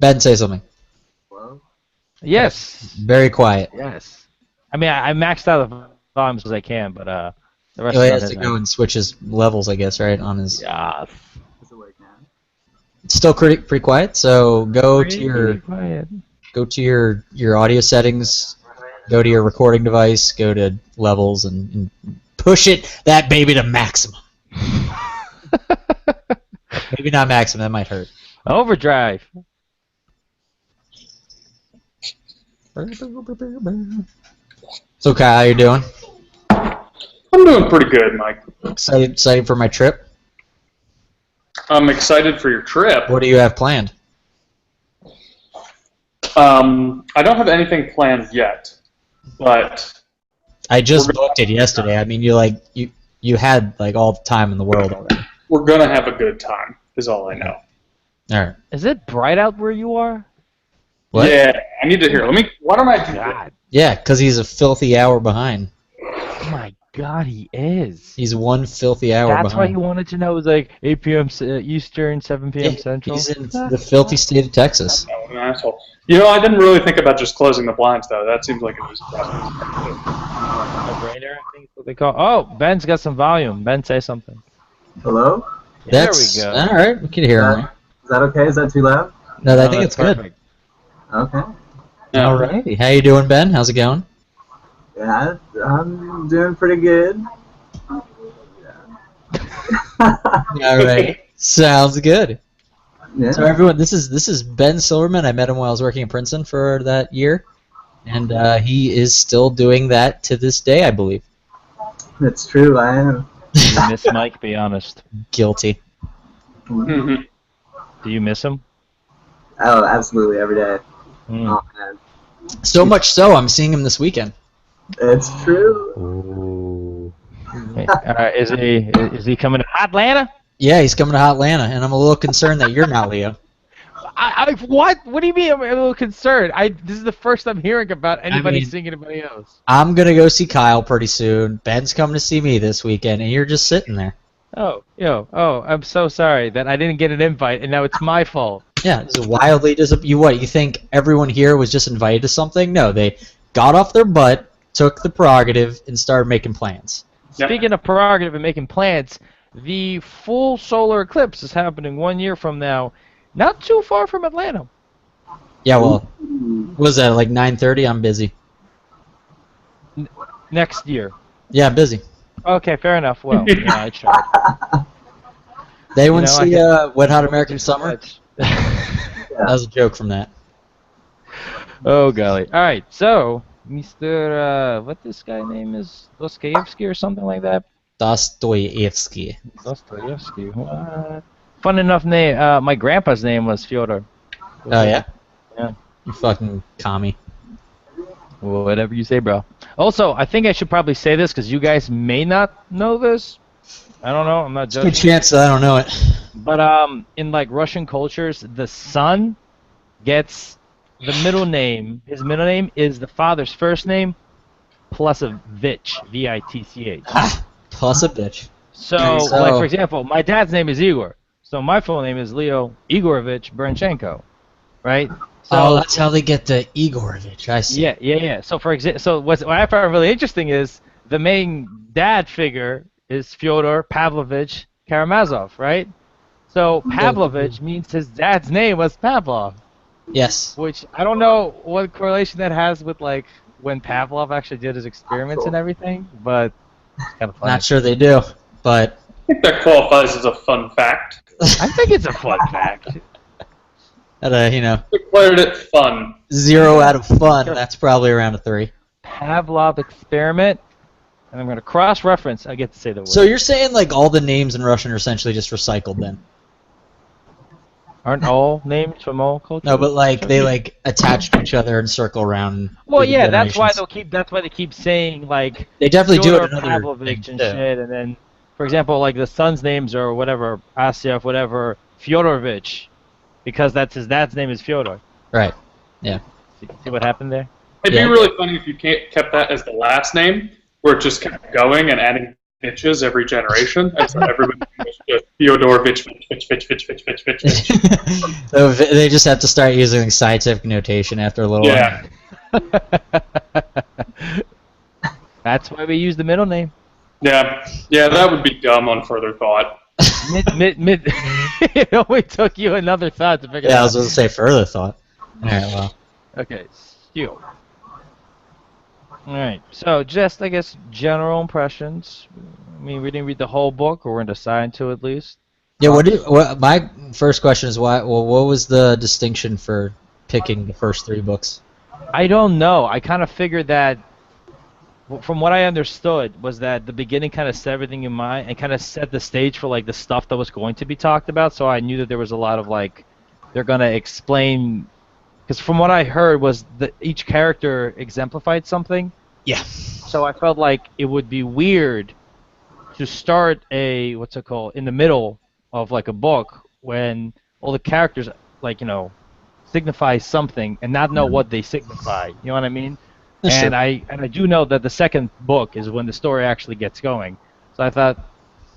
Ben, say something. Hello? Yes. Very quiet. Yes. I mean, I maxed out the volumes as I can, but the rest Oh, is he on has his to end. go and switch his levels, I guess, right? On his. Yes. Does it work now? It's still pretty quiet. So go to Pretty your quiet. your audio settings. Go to your recording device. Go to levels and push that baby to maximum. Maybe not maximum. That might hurt. Overdrive. So Kyle, how you doing? I'm doing pretty good, Mike. Excited for my trip? I'm excited for your trip. What do you have planned? I don't have anything planned yet, but I just booked it yesterday. I mean, you had like all the time in the world already. we're gonna have a good time. Is all I know. All right. Is it bright out where you are? What? Yeah, I need to hear. Why don't I do that? God. Yeah, because he's a filthy hour behind. Oh my God, he is. He's one filthy hour That's why behind. he wanted to know. It was like 8 p.m. Eastern, 7 p.m. Central. He's in the filthy state of Texas. Oh, I'm an asshole. You know, I didn't really think about just closing the blinds, though. That seems like it was. No-brainer, I think is what they call. Oh, Ben's got some volume. Ben, say something. Hello? That's, there we go. All right, we can hear him. Is that okay? Is that too loud? No, I No, think that's it's good. perfect. Okay. Yeah. All righty. How you doing, Ben? How's it going? Yeah, I'm doing pretty good. All right. Sounds good. Yeah. So everyone, this is Ben Silverman. I met him while I was working in Princeton for that year, and he is still doing that to this day, I believe. It's true, I am. Do you miss Mike? Be honest. Guilty. Mhm. Do you miss him? Oh, absolutely, every day. Mm. Oh, man. So much so, I'm seeing him this weekend. It's true. Ooh. Is he coming to Atlanta? Yeah, he's coming to Atlanta, and I'm a little concerned that you're not, Leo. What? What do you mean? I'm a little concerned. This is the first I'm hearing about anybody mean- seeing anybody else. I'm gonna go see Kyle pretty soon. Ben's coming to see me this weekend, and you're just sitting there. Oh, I'm so sorry that I didn't get an invite, and now it's my fault. Yeah, it's wildly You think everyone here was just invited to something? No, they got off their butt, took the prerogative, and started making plans. Yep. Speaking of prerogative and making plans, the full solar eclipse is happening 1 year from now, not too far from Atlanta. Yeah, well, Ooh. what was that, like 9:30? I'm busy. Next year. Yeah, I'm busy. Okay, fair enough. Well, yeah, I tried. They You wouldn't know, I see guess- Wet Hot American Summer? That was a joke from that. Oh, golly. All right, so, Mr. What this guy name is? Dostoevsky or something like that? Dostoevsky. Dostoevsky. What? Fun enough name. My grandpa's name was Fyodor. Oh, yeah? Yeah. You fucking commie. Whatever you say, bro. Also, I think I should probably say this because you guys may not know this. I don't know. I'm not Good judging. chance that I don't know it. But in like Russian cultures, the son gets the middle name. His middle name is the father's first name plus a Vich, V-I-T-C-H. Plus a bitch. So, like for example, my dad's name is Igor. So my full name is Leo Igorovich Branchenko, right? So, that's how they get the Igorovich. I see. Yeah. So for example, what I found really interesting is the main dad figure is Fyodor Pavlovich Karamazov, right? So Pavlovich means his dad's name was Pavlov, Yes. which I don't know what correlation that has with like when Pavlov actually did his experiments and everything, but it's kind of funny. Not sure they do, but I think that qualifies as a fun fact. I think it's a fun fact. Declared it fun. 0 out of fun. That's probably around a 3. Pavlov experiment, and I'm going to cross-reference. I get to say the word. So you're saying like all the names in Russian are essentially just recycled then? Aren't all names from all cultures? No, but like they like attach to each other and circle around. Well, through the yeah, that's why generations. That's why they keep saying like They definitely do Fyodor it in other Pavlovich and things, too. shit, and then, for example, like the son's names or whatever, Asyov, whatever, Fyodorovich, because that's his dad's name is Fyodor. Right. Yeah. See what happened there? It'd Yeah. be really funny if you kept that as the last name, where it just kept going and adding bitches every generation, and so everybody was just Fyodor bitch. So they just have to start using scientific notation after a little Yeah. That's why we use the middle name. Yeah, that would be dumb on further thought. Mid. It only took you another thought to figure Yeah, it I out. was going to say further thought. Alright, well. Okay, Stu. Alright, so just, I guess, general impressions. I mean, we didn't read the whole book, or we're going to decide to at least. Yeah, my first question is what was the distinction for picking the first 3 books? I don't know. I kind of figured that, from what I understood, was that the beginning kind of set everything in mind and kind of set the stage for like the stuff that was going to be talked about. So I knew that there was a lot of like, they're going to explain, because from what I heard was that each character exemplified something. Yeah. So I felt like it would be weird to start a, what's it called, in the middle of like a book when all the characters, like, signify something and not know what they signify. You know what I mean? That's And true. I do know that the second book is when the story actually gets going. So I thought,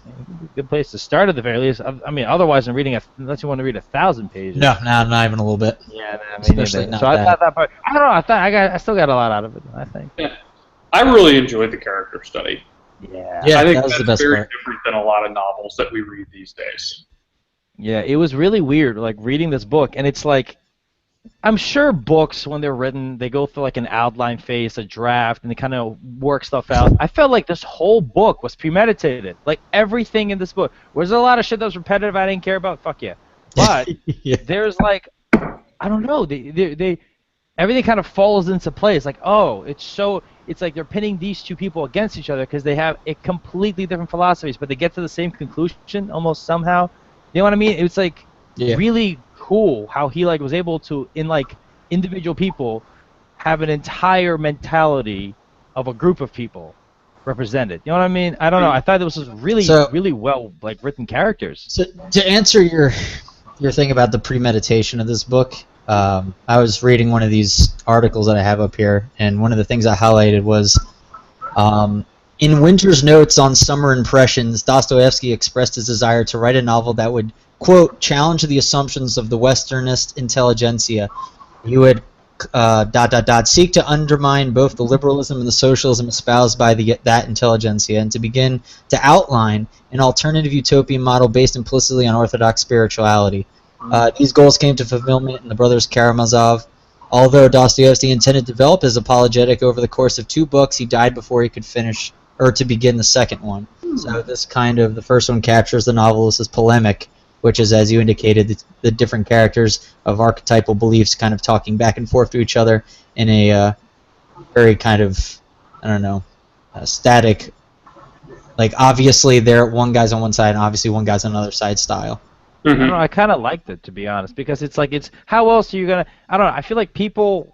a good place to start at the very least. I mean, otherwise, I'm reading unless you want to read 1,000 pages. No, not even a little bit. Yeah, I mean, Especially not so I that. thought that part. I don't know. I still got a lot out of it. I think. Yeah. I really enjoyed the character study. Yeah. Yeah, I think that was that's the best very part. different than a lot of novels that we read these days. Yeah, it was really weird, like reading this book, and it's like, I'm sure books when they're written, they go through like an outline phase, a draft, and they kind of work stuff out. I felt like this whole book was premeditated. Like everything in this book. Was there a lot of shit that was repetitive I didn't care about? Fuck yeah. But Yeah. there's like, I don't know, they everything kind of falls into place. Like, oh, it's like they're pinning these two people against each other because they have a completely different philosophies, but they get to the same conclusion almost somehow. You know what I mean? It's like really cool how he like was able to, in like individual people, have an entire mentality of a group of people represented. You know what I mean? I don't know. I thought it was just really well like written characters. So to answer your thing about the premeditation of this book, I was reading one of these articles that I have up here, and one of the things I highlighted was, in Winter's notes on Summer Impressions, Dostoevsky expressed his desire to write a novel that would, quote, challenge the assumptions of the Westernist intelligentsia. He would, seek to undermine both the liberalism and the socialism espoused by that intelligentsia, and to begin to outline an alternative utopian model based implicitly on orthodox spirituality. These goals came to fulfillment in the brothers Karamazov. Although Dostoevsky intended to develop his apologetic over the course of 2 books, he died before he could finish or to begin the second one. So this the first one captures the novelist's polemic, which is, as you indicated, the different characters of archetypal beliefs kind of talking back and forth to each other in a very kind of, I don't know, static, like obviously one guy's on one side and obviously one guy's on another side style. I don't know. I kind of liked it, to be honest, because it's like how else are you gonna? I don't know. I feel like people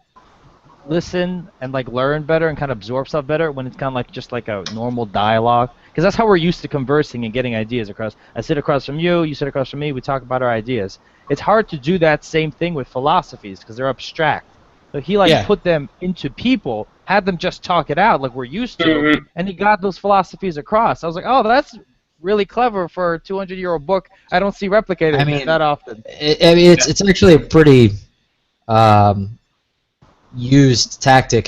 listen and like learn better and kind of absorb stuff better when it's kind of like just like a normal dialogue, because that's how we're used to conversing and getting ideas across. I sit across from you, you sit across from me, we talk about our ideas. It's hard to do that same thing with philosophies because they're abstract. So he put them into people, had them just talk it out like we're used to, and he got those philosophies across. I was like, oh, that's really clever for a 200-year-old book. I don't see replicated that often. It's actually a pretty used tactic.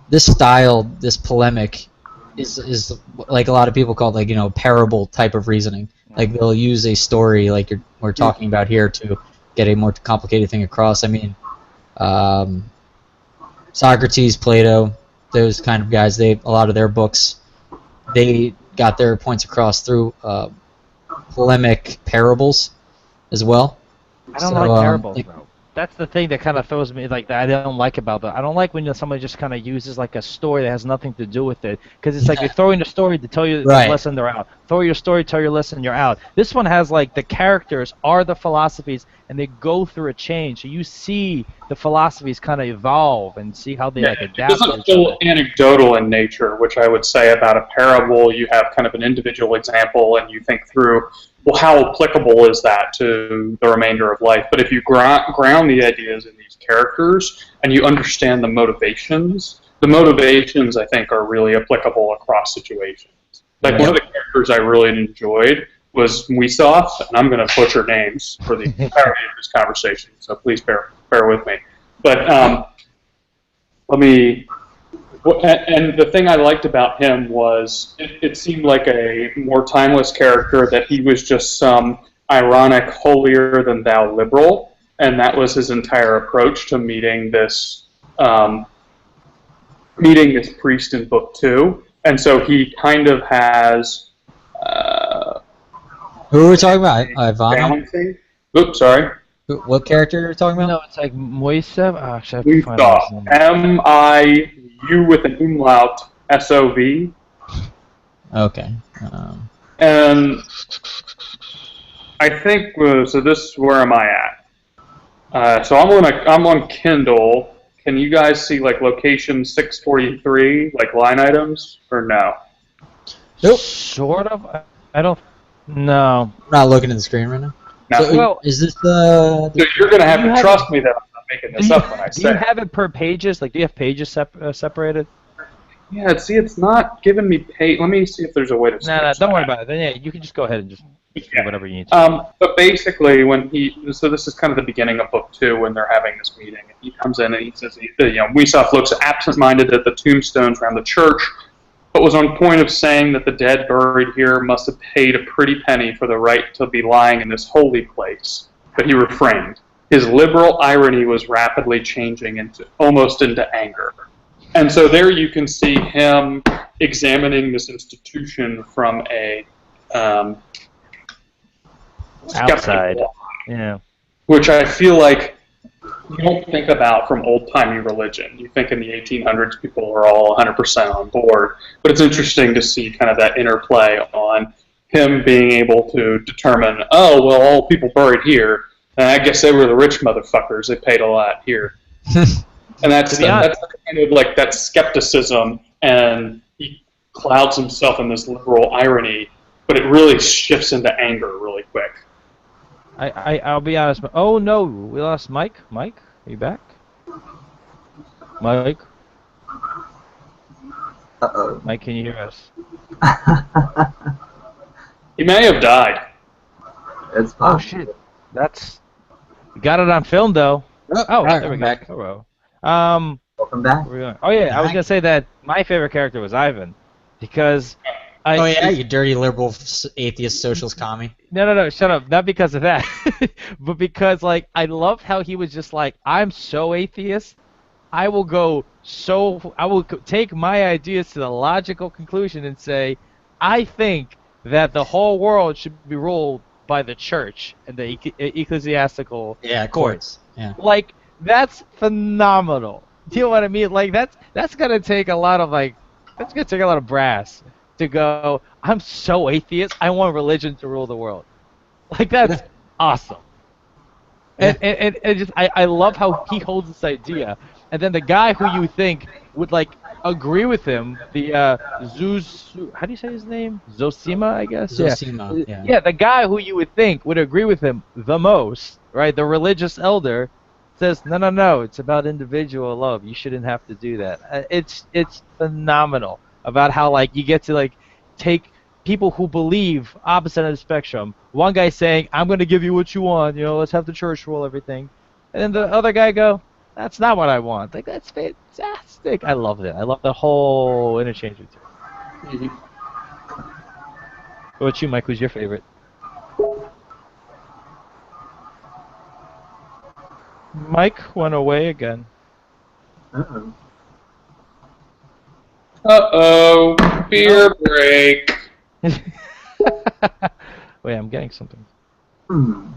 This style, this polemic, is like a lot of people call it, like, parable type of reasoning. Like they'll use a story like we're talking about here to get a more complicated thing across. I mean, Socrates, Plato, those kind of guys. A lot of their books, they got their points across through polemic parables as well. I don't like parables, though. That's the thing that kind of throws me, like, that I don't like about that. I don't like when somebody just kind of uses like a story that has nothing to do with it, because it's like you're throwing the story to tell you the lesson, they're out. Throw your story, tell your lesson, you're out. This one has like the characters are the philosophies, and they go through a change. So you see the philosophies kind of evolve and see how they like adapt. This is still anecdotal in nature, which I would say about a parable. You have kind of an individual example, and you think through, well, how applicable is that to the remainder of life? But if you ground the ideas in these characters and you understand the motivations the motivations, I think, are really applicable across situations. Like, one of the characters I really enjoyed was Muisov, and I'm going to butcher names for the entirety of this conversation, so please bear with me. But and the thing I liked about him was it seemed like a more timeless character, that he was just some ironic, holier-than-thou liberal, and that was his entire approach to meeting this priest in Book 2. And so he kind of has... Who are we talking about? Ivana? balancing. Oops, sorry. What character are you talking about? No, it's like Moisev. Oh, actually, I have to find Muisov. out. M-I-U with an umlaut, S-O-V. Okay. And I think, so this, where am I at? So I'm on Kindle. Can you guys see like location 643, like line items, or no? Nope. Sort of. I don't. No. I'm not looking at the screen right now. No. So, Well, is this the... So you're going to have you to have trust me that I'm not making this up when I Do say you it. have it per pages? Like, do you have pages separated? Yeah, see, it's not giving me pay. Let me see if there's a way to No, switch don't worry that. about it. Then yeah, you can just go ahead and just do Yeah. whatever you need to. But basically, so this is kind of the beginning of Book 2 when they're having this meeting. And he comes in and he says, Muisov looks absent-minded at the tombstones around the church, but was on point of saying that the dead buried here must have paid a pretty penny for the right to be lying in this holy place. But he refrained. His liberal irony was rapidly changing almost into anger. And so there you can see him examining this institution from a Outside. Yeah. which I feel like you don't think about from old-timey religion. You think in the 1800s people are all 100% on board. But it's interesting to see kind of that interplay on him being able to determine, oh, well, all people buried here, and I guess they were the rich motherfuckers. They paid a lot here. And that's kind of like that skepticism, and he clouds himself in this liberal irony, but it really shifts into anger really quick. I'll be honest. Oh no, we lost Mike. Mike, are you back? Mike. Uh-oh. Mike, can you hear us? He may have died. It's Oh possible. shit. We got it on film though. Oh, right, there we I'm go. back. Hello. Welcome back. Where are we going? Oh yeah, I was gonna say that my favorite character was Ivan, because Oh yeah, you dirty liberal atheist socialist commie. No, shut up. Not because of that, but because like I loved how he was just like, I'm so atheist, I will take my ideas to the logical conclusion and say, I think that the whole world should be ruled by the church and the ecclesiastical courts. Yeah. Like, that's phenomenal. Do you know what I mean? Like, that's gonna take a lot of brass to go, I'm so atheist, I want religion to rule the world. Like, that's awesome. And just I love how he holds this idea. And then the guy who you think would like agree with him, the how do you say his name? Zosima, I guess. Zosima, yeah. Yeah, the guy who you would think would agree with him the most, right? The religious elder says, no, it's about individual love. You shouldn't have to do that. It's phenomenal about how like you get to like take people who believe opposite end of the spectrum. One guy saying, I'm going to give you what you want, let's have the church rule everything. And then the other guy go, that's not what I want. Like, that's fantastic. I love it. I love the whole interchange with you. What about you, Mike? Who's your favorite? Mike went away again. Uh-oh. Uh-oh, beer break. Wait, I'm getting something. Hmm.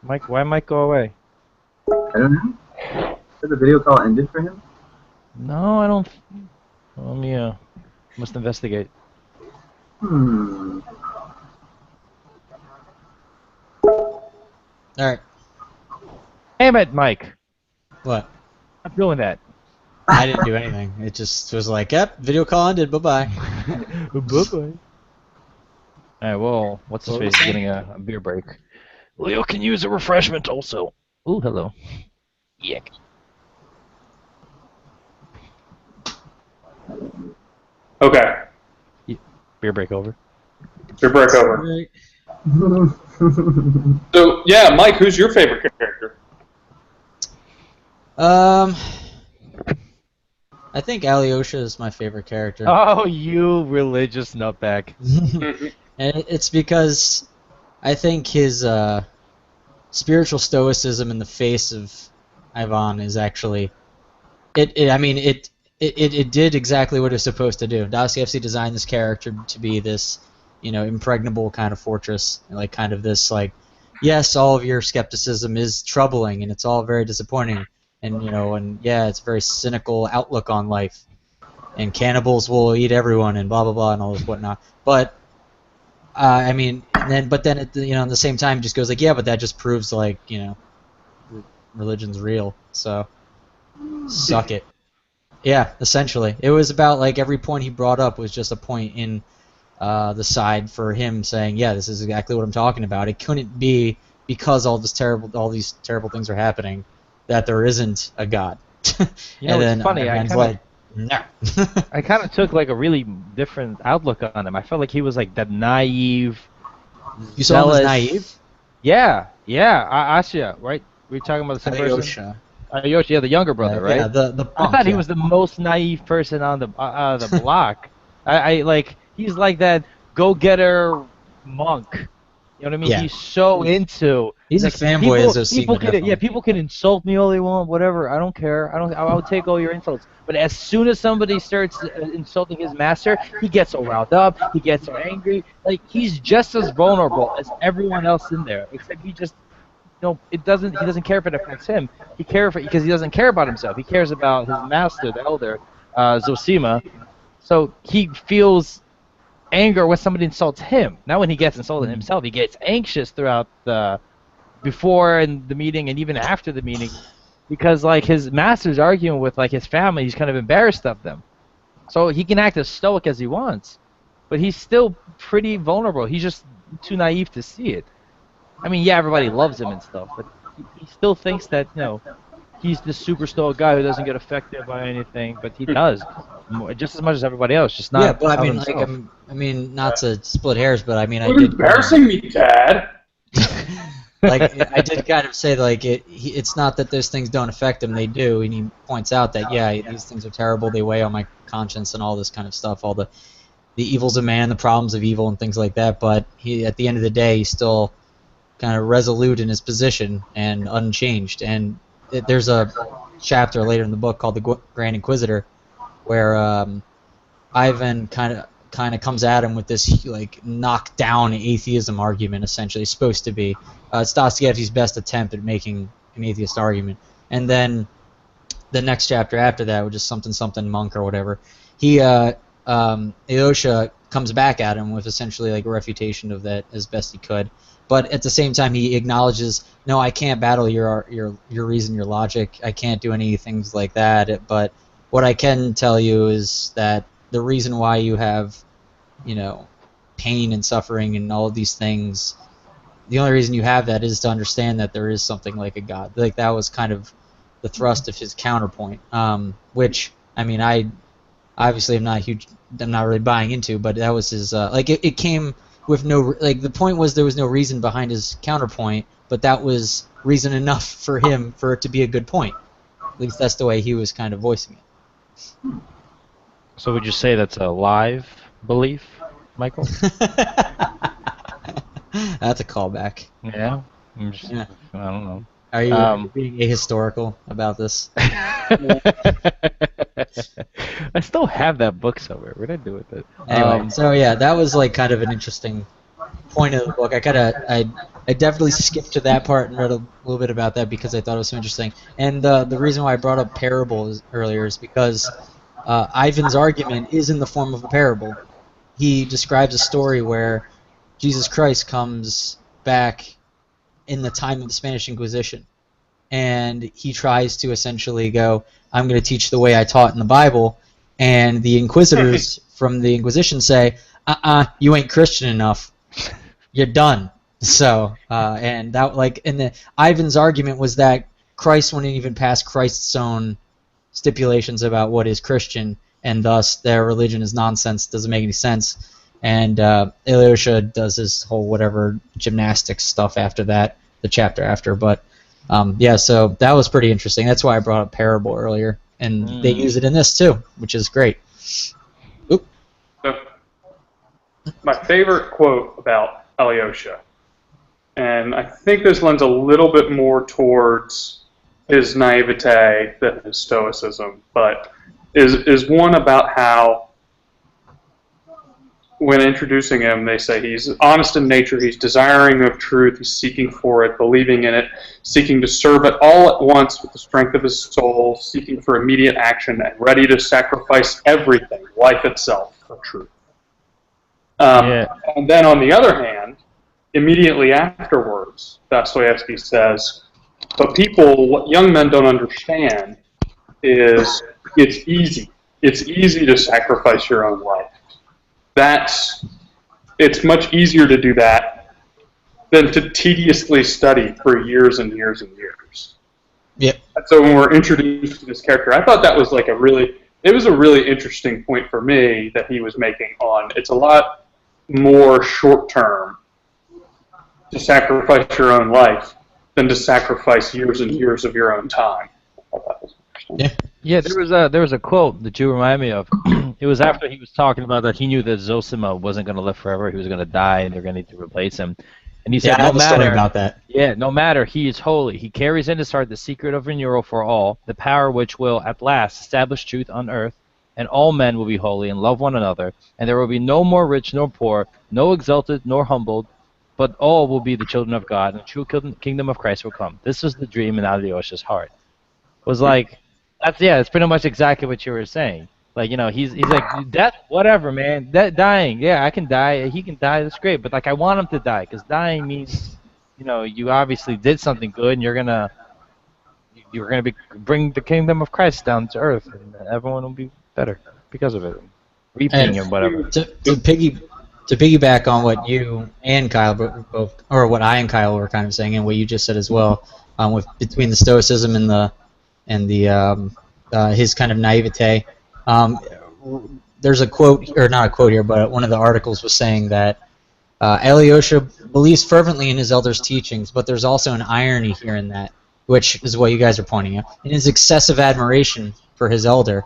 Mike, why Mike go away? I don't know. Did the video call ended for him? No, I don't. Let me, must investigate. Hmm. Alright. Damn it, Mike. What? I'm doing that. I didn't do anything. It just was like, yep, video call ended, bye-bye. Bye-bye. Alright, well, what's his face is getting a beer break. Leo can use a refreshment also. Ooh, hello. Yuck. Okay. Beer break over. Your break over. Right. So yeah, Mike, who's your favorite character? I think Alyosha is my favorite character. Oh, you religious nutbag. And it's because I think his spiritual stoicism in the face of Ivan is actually it did exactly what it was supposed to do. Dostoevsky designed this character to be this, impregnable kind of fortress, like kind of this like, yes, all of your skepticism is troubling and it's all very disappointing, and yeah, it's a very cynical outlook on life, and cannibals will eat everyone and blah blah blah and all this whatnot. But but then at the the same time, just goes like, yeah, but that just proves like religion's real, so suck it. Yeah, essentially, it was about like every point he brought up was just a point in the side for him saying, yeah, this is exactly what I'm talking about. It couldn't be because all these terrible things are happening that there isn't a God. It's funny. No. I kind of took like a really different outlook on him. I felt like he was like that naive. You saw him as zealous- naive? Yeah. Asya, right? Were you talking about the same person? Alyosha. Alyosha, yeah, the younger brother, right? Yeah, the I punk, thought he yeah. was the most naive person on the block. I like he's like that go-getter monk. You know what I mean? Yeah. He's so into. He's like, a fanboy as people Zosima, can definitely. people can insult me all they want, whatever. I don't care. I'll take all your insults. But as soon as somebody starts insulting his master, he gets so riled up. He gets so angry. Like he's just as vulnerable as everyone else in there, except he just. He doesn't care if it affects him. He cares because he doesn't care about himself. He cares about his master, the elder, Zosima. So he feels anger when somebody insults him. Not when he gets insulted himself. He gets anxious throughout the before and the meeting and even after the meeting, because like his master's arguing with like his family. He's kind of embarrassed of them. So he can act as stoic as he wants, but he's still pretty vulnerable. He's just too naive to see it. I mean, yeah, everybody loves him and stuff, but he still thinks that, he's this super stoic guy who doesn't get affected by anything, but he does, just as much as everybody else, just not. Yeah, but I mean, himself. like, not to split hairs, but I mean, I You're did. embarrassing me, Dad. Like, I did kind of say, like, it's not that those things don't affect him, they do, and he points out that, yeah, these things are terrible, they weigh on my conscience and all this kind of stuff, all the evils of man, the problems of evil and things like that, but at the end of the day, he's still kind of resolute in his position and unchanged. And there's a chapter later in the book called the Grand Inquisitor, where Ivan kind of comes at him with this like knockdown atheism argument. Essentially, it's supposed to be. It's Dostoevsky's best attempt at making an atheist argument. And then the next chapter after that, which is something monk or whatever, Alyosha comes back at him with essentially like a refutation of that as best he could. But at the same time, he acknowledges, no, I can't battle your reason, your logic. I can't do any things like that. But what I can tell you is that the reason why you have, pain and suffering and all of these things, the only reason you have that is to understand that there is something like a God. Like that was kind of the thrust of his counterpoint, which I mean, I obviously I'm not really buying into, but that was his it came with no, like, the point was there was no reason behind his counterpoint, but that was reason enough for him for it to be a good point. At least that's the way he was kind of voicing it. So would you say that's a live belief, Michael? That's a callback. Yeah. Yeah. I don't know. Are you being ahistorical about this? I still have that book somewhere. What did I do with it? Anyway, so yeah, that was like kind of an interesting point of the book. I definitely skipped to that part and read a little bit about that because I thought it was so interesting. And the reason why I brought up parables earlier is because Ivan's argument is in the form of a parable. He describes a story where Jesus Christ comes back in the time of the Spanish Inquisition, and he tries to essentially go, I'm going to teach the way I taught in the Bible, and the inquisitors from the Inquisition say, you ain't Christian enough. You're done. So, and that Ivan's argument was that Christ wouldn't even pass Christ's own stipulations about what is Christian, and thus their religion is nonsense, doesn't make any sense. And Ilyusha does his whole whatever gymnastics stuff after that, the chapter after. But yeah, so that was pretty interesting. That's why I brought up parable earlier, and they use it in this too, which is great. Oop. So, my favorite quote about Alyosha, and I think this lends a little bit more towards his naivete than his stoicism, but is one about how when introducing him, they say he's honest in nature, he's desiring of truth, he's seeking for it, believing in it, seeking to serve it all at once with the strength of his soul, seeking for immediate action, and ready to sacrifice everything, life itself, for truth. And then on the other hand, immediately afterwards, Dostoevsky says, but people, what young men don't understand is it's easy. It's easy to sacrifice your own life. It's much easier to do that than to tediously study for years and years and years. Yep. And so when we're introduced to this character, I thought that was like a really interesting point for me that he was making on it's a lot more short term to sacrifice your own life than to sacrifice years and years of your own time. I thought that was interesting. Yeah, there was a quote that you remind me of. It was after he was talking about that he knew that Zosima wasn't going to live forever. He was going to die, and they're going to need to replace him. And he said, I have a story about that. Yeah, no matter, he is holy. He carries in his heart the secret of renewal for all, the power which will at last establish truth on earth, and all men will be holy and love one another, and there will be no more rich nor poor, no exalted nor humbled, but all will be the children of God, and the true kingdom of Christ will come. This was the dream in Alyosha's heart. It was like, that's pretty much exactly what you were saying. Like, he's like, death, whatever, man. Dying, yeah, I can die. He can die. That's great. But like, I want him to die because dying means, you obviously did something good, and you're gonna bring the kingdom of Christ down to earth, and everyone will be better because of it, reaping and whatever. To piggyback on what you and Kyle both, or what I and Kyle were kind of saying, and what you just said as well, between the stoicism and the his kind of naivete. There's a quote, or not a quote here, but one of the articles was saying that Alyosha believes fervently in his elder's teachings, but there's also an irony here in that, which is what you guys are pointing out. In his excessive admiration for his elder,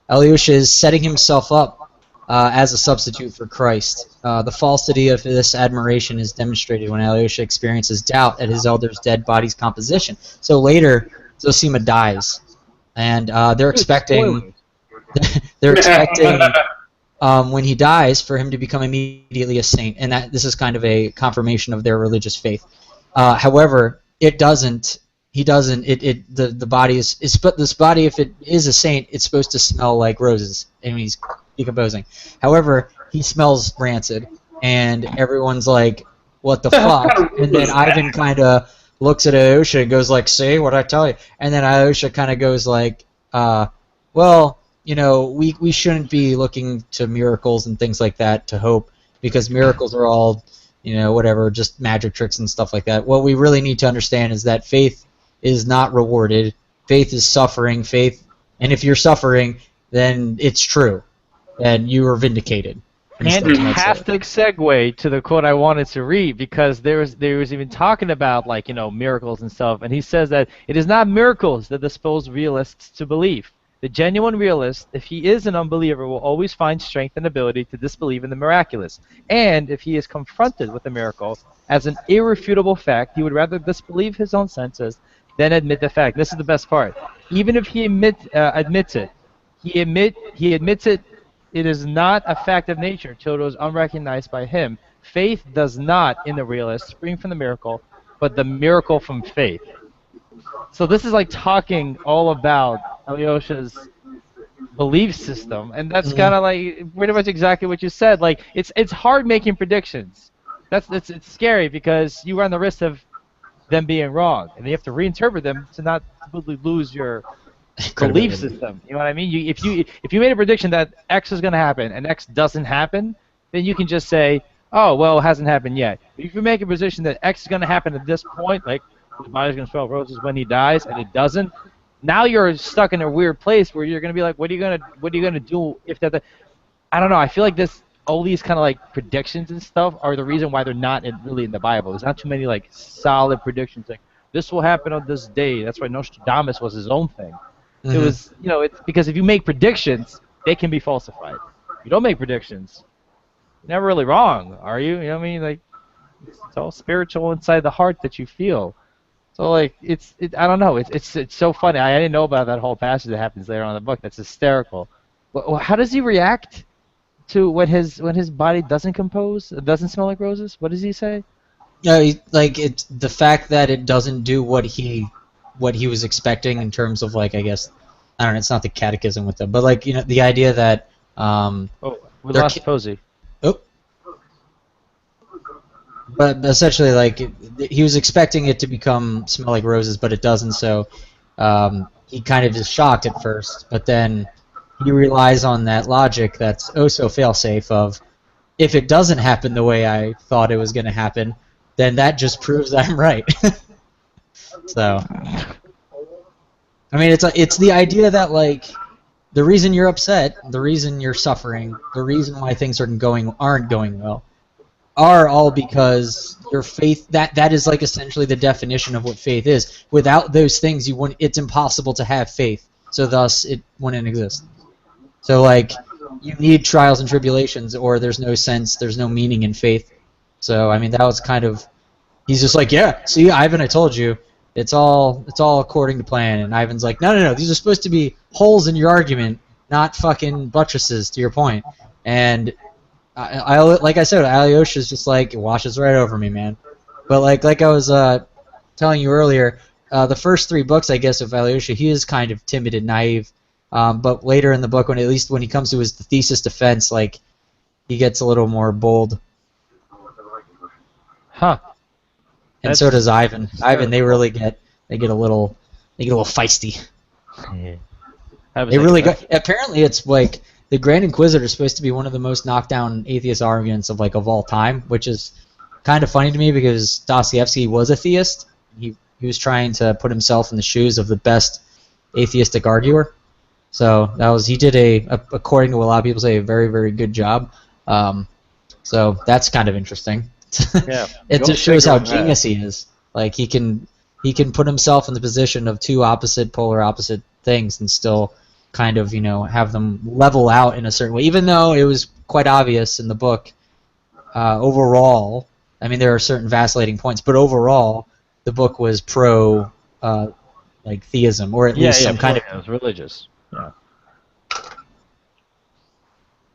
Alyosha is setting himself up as a substitute for Christ. The falsity of this admiration is demonstrated when Alyosha experiences doubt at his elder's dead body's composition. So later, Zosima dies, and they're expecting when he dies for him to become immediately a saint, and that this is kind of a confirmation of their religious faith. However, it doesn't. He doesn't. The body is but this body, if it is a saint, it's supposed to smell like roses, and he's decomposing. However, he smells rancid, and everyone's like, "What the fuck?" And then Ivan kind of looks at Alyosha and goes like, "See what I tell you?" And then Alyosha kind of goes like, "Well, we shouldn't be looking to miracles and things like that to hope, because miracles are all, whatever, just magic tricks and stuff like that. What we really need to understand is that faith is not rewarded. Faith is suffering. And if you're suffering, then it's true, and you are vindicated." Fantastic segue to the quote I wanted to read, because there was even talking about miracles and stuff, and he says that it is not miracles that dispose realists to believe. The genuine realist, if he is an unbeliever, will always find strength and ability to disbelieve in the miraculous. And if he is confronted with a miracle as an irrefutable fact, he would rather disbelieve his own senses than admit the fact. This is the best part. Even if he admits it, he admits it. It is not a fact of nature till it is unrecognized by him. Faith does not, in the realist, spring from the miracle, but the miracle from faith. So this is like talking all about Alyosha's belief system, and that's kind of like pretty much exactly what you said. Like, it's hard making predictions. It's scary because you run the risk of them being wrong, and you have to reinterpret them to not completely lose your belief system. You know what I mean? If you made a prediction that X is going to happen and X doesn't happen, then you can just say, oh, well, it hasn't happened yet. If you make a position that X is going to happen at this point, like his body's going to smell roses when he dies, and it doesn't, now you're stuck in a weird place where you're going to be like, what are you going to do if that? I don't know. I feel like all these kind of like predictions and stuff are the reason why they're not really in the Bible. There's not too many like solid predictions like this will happen on this day. That's why Nostradamus was his own thing. It was, it's because if you make predictions, they can be falsified. If you don't make predictions, you're never really wrong, are you? You know what I mean? Like, it's all spiritual inside the heart that you feel. So like, I don't know. It's so funny. I didn't know about that whole passage that happens later on in the book. That's hysterical. Well, how does he react to when his body doesn't compose? It doesn't smell like roses? What does he say? No, like it's the fact that it doesn't do what he was expecting in terms of like, I guess, I don't know, it's not the catechism with them, but like, the idea that we lost Posey. Oh. But essentially, like, he was expecting it to smell like roses, but it doesn't, so he kind of is shocked at first, but then he relies on that logic that's oh so fail-safe of, if it doesn't happen the way I thought it was going to happen, then that just proves that I'm right. So, I mean, it's the idea that, like, the reason you're upset, the reason you're suffering, the reason why things aren't going well, are all because your faith. That is like essentially the definition of what faith is. Without those things, it's impossible to have faith. So thus, it wouldn't exist. So like, you need trials and tribulations, or there's no sense, there's no meaning in faith. So I mean, that was kind of. He's just like, yeah, see, Ivan, I told you. It's all according to plan, and Ivan's like, no, these are supposed to be holes in your argument, not fucking buttresses to your point. And I like I said, Alyosha's just like, it washes right over me, man. But like I was telling you earlier, the first 3 books, I guess, of Alyosha, he is kind of timid and naive. But later in the book, at least when he comes to his thesis defense, like, he gets a little more bold. Huh. And so does Ivan. Ivan, they get a little feisty. Yeah. They really go. Apparently, it's like the Grand Inquisitor is supposed to be one of the most knockdown atheist arguments of all time, which is kind of funny to me because Dostoevsky was a theist. He was trying to put himself in the shoes of the best atheistic arguer. So he did according to what a lot of people say, a very, very good job. So that's kind of interesting. Yeah. It just shows how genius he is. Like, he can put himself in the position of 2 polar opposite things and still kind of, have them level out in a certain way. Even though it was quite obvious in the book, overall, I mean, there are certain vacillating points, but overall, the book was pro, theism, or at least some kind of... It was religious. Yeah.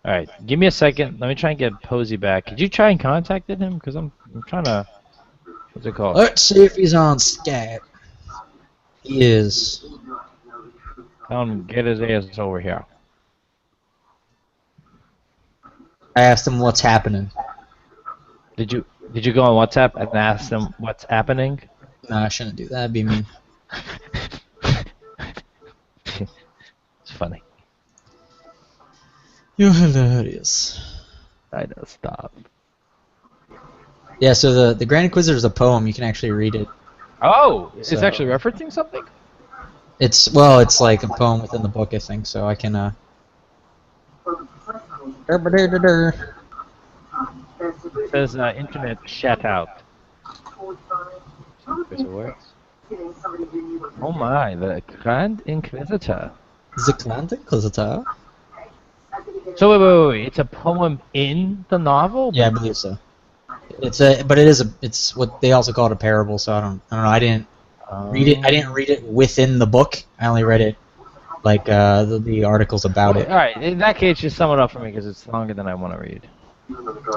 All right, give me a second. Let me try and get Posey back. Could you try and contact him? Because I'm trying to. What's it called? Let's see if he's on Skype. He is. Tell him get his ass over here. I asked him what's happening. Did you go on WhatsApp and ask him what's happening? No, I shouldn't do that. That'd be mean. It's funny. You're hilarious. I know, stop. Yeah, so the Grand Inquisitor is a poem. You can actually read it. Oh, it's actually referencing something? It's like a poem within the book, I think, so I can, It says, internet shut out. There's a word. Oh my, the Grand Inquisitor. The Grand Inquisitor? So wait, it's a poem in the novel? Yeah, I believe so. It's what they also call it a parable. So I don't know. I didn't read it. I didn't read it within the book. I only read it like the articles about it. All right, in that case, just sum it up for me because it's longer than I want to read.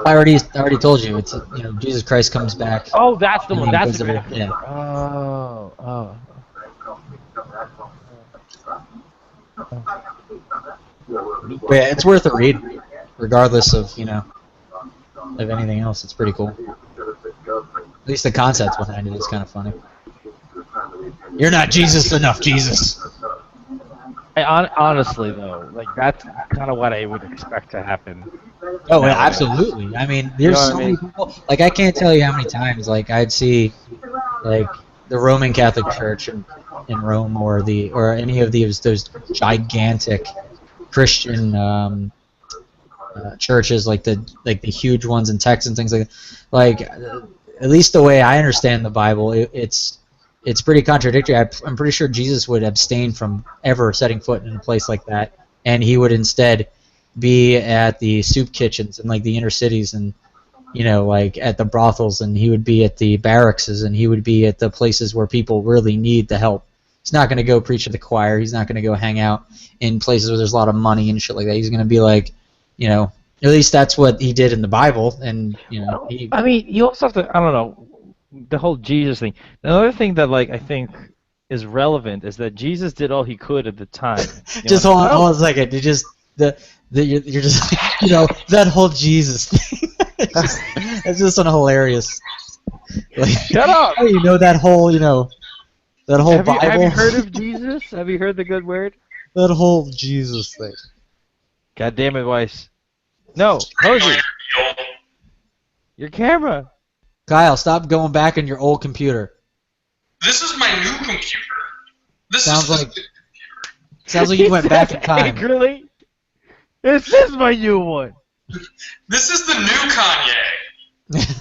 I already told you. It's Jesus Christ comes back. Oh, that's the one. That's the one. Yeah. Oh. But yeah, it's worth a read, regardless of of anything else. It's pretty cool. At least the concept behind it is kind of funny. You're not Jesus enough, Jesus. Honestly, though, like that's kind of what I would expect to happen Oh, absolutely. I mean, there's so many people. Like, I can't tell you how many times, like, I'd see, like, the Roman Catholic Church in Rome, or any of those gigantic Christian churches, like the huge ones in Texas and things like that. Like, at least the way I understand the Bible, it's pretty contradictory. I'm pretty sure Jesus would abstain from ever setting foot in a place like that, and he would instead be at the soup kitchens and like the inner cities, and like at the brothels, and he would be at the barracks, and he would be at the places where people really need the help. He's not going to go preach at the choir. He's not going to go hang out in places where there's a lot of money and shit like that. He's going to be like, at least that's what he did in the Bible, and I mean, you also have to, I don't know, the whole Jesus thing. Another thing that, like, I think is relevant is that Jesus did all he could at the time. Just hold on a second. You're just that whole Jesus thing. It's just an hilarious. Like, shut up. That whole that whole Bible. Have you heard of Jesus? Have you heard the good word? That whole Jesus thing. God damn it, Weiss. No, Hosey. Your camera. Kyle, stop going back on your old computer. This is my new computer. Sounds like you went back in time. Really? This is my new one. This is the new Kanye.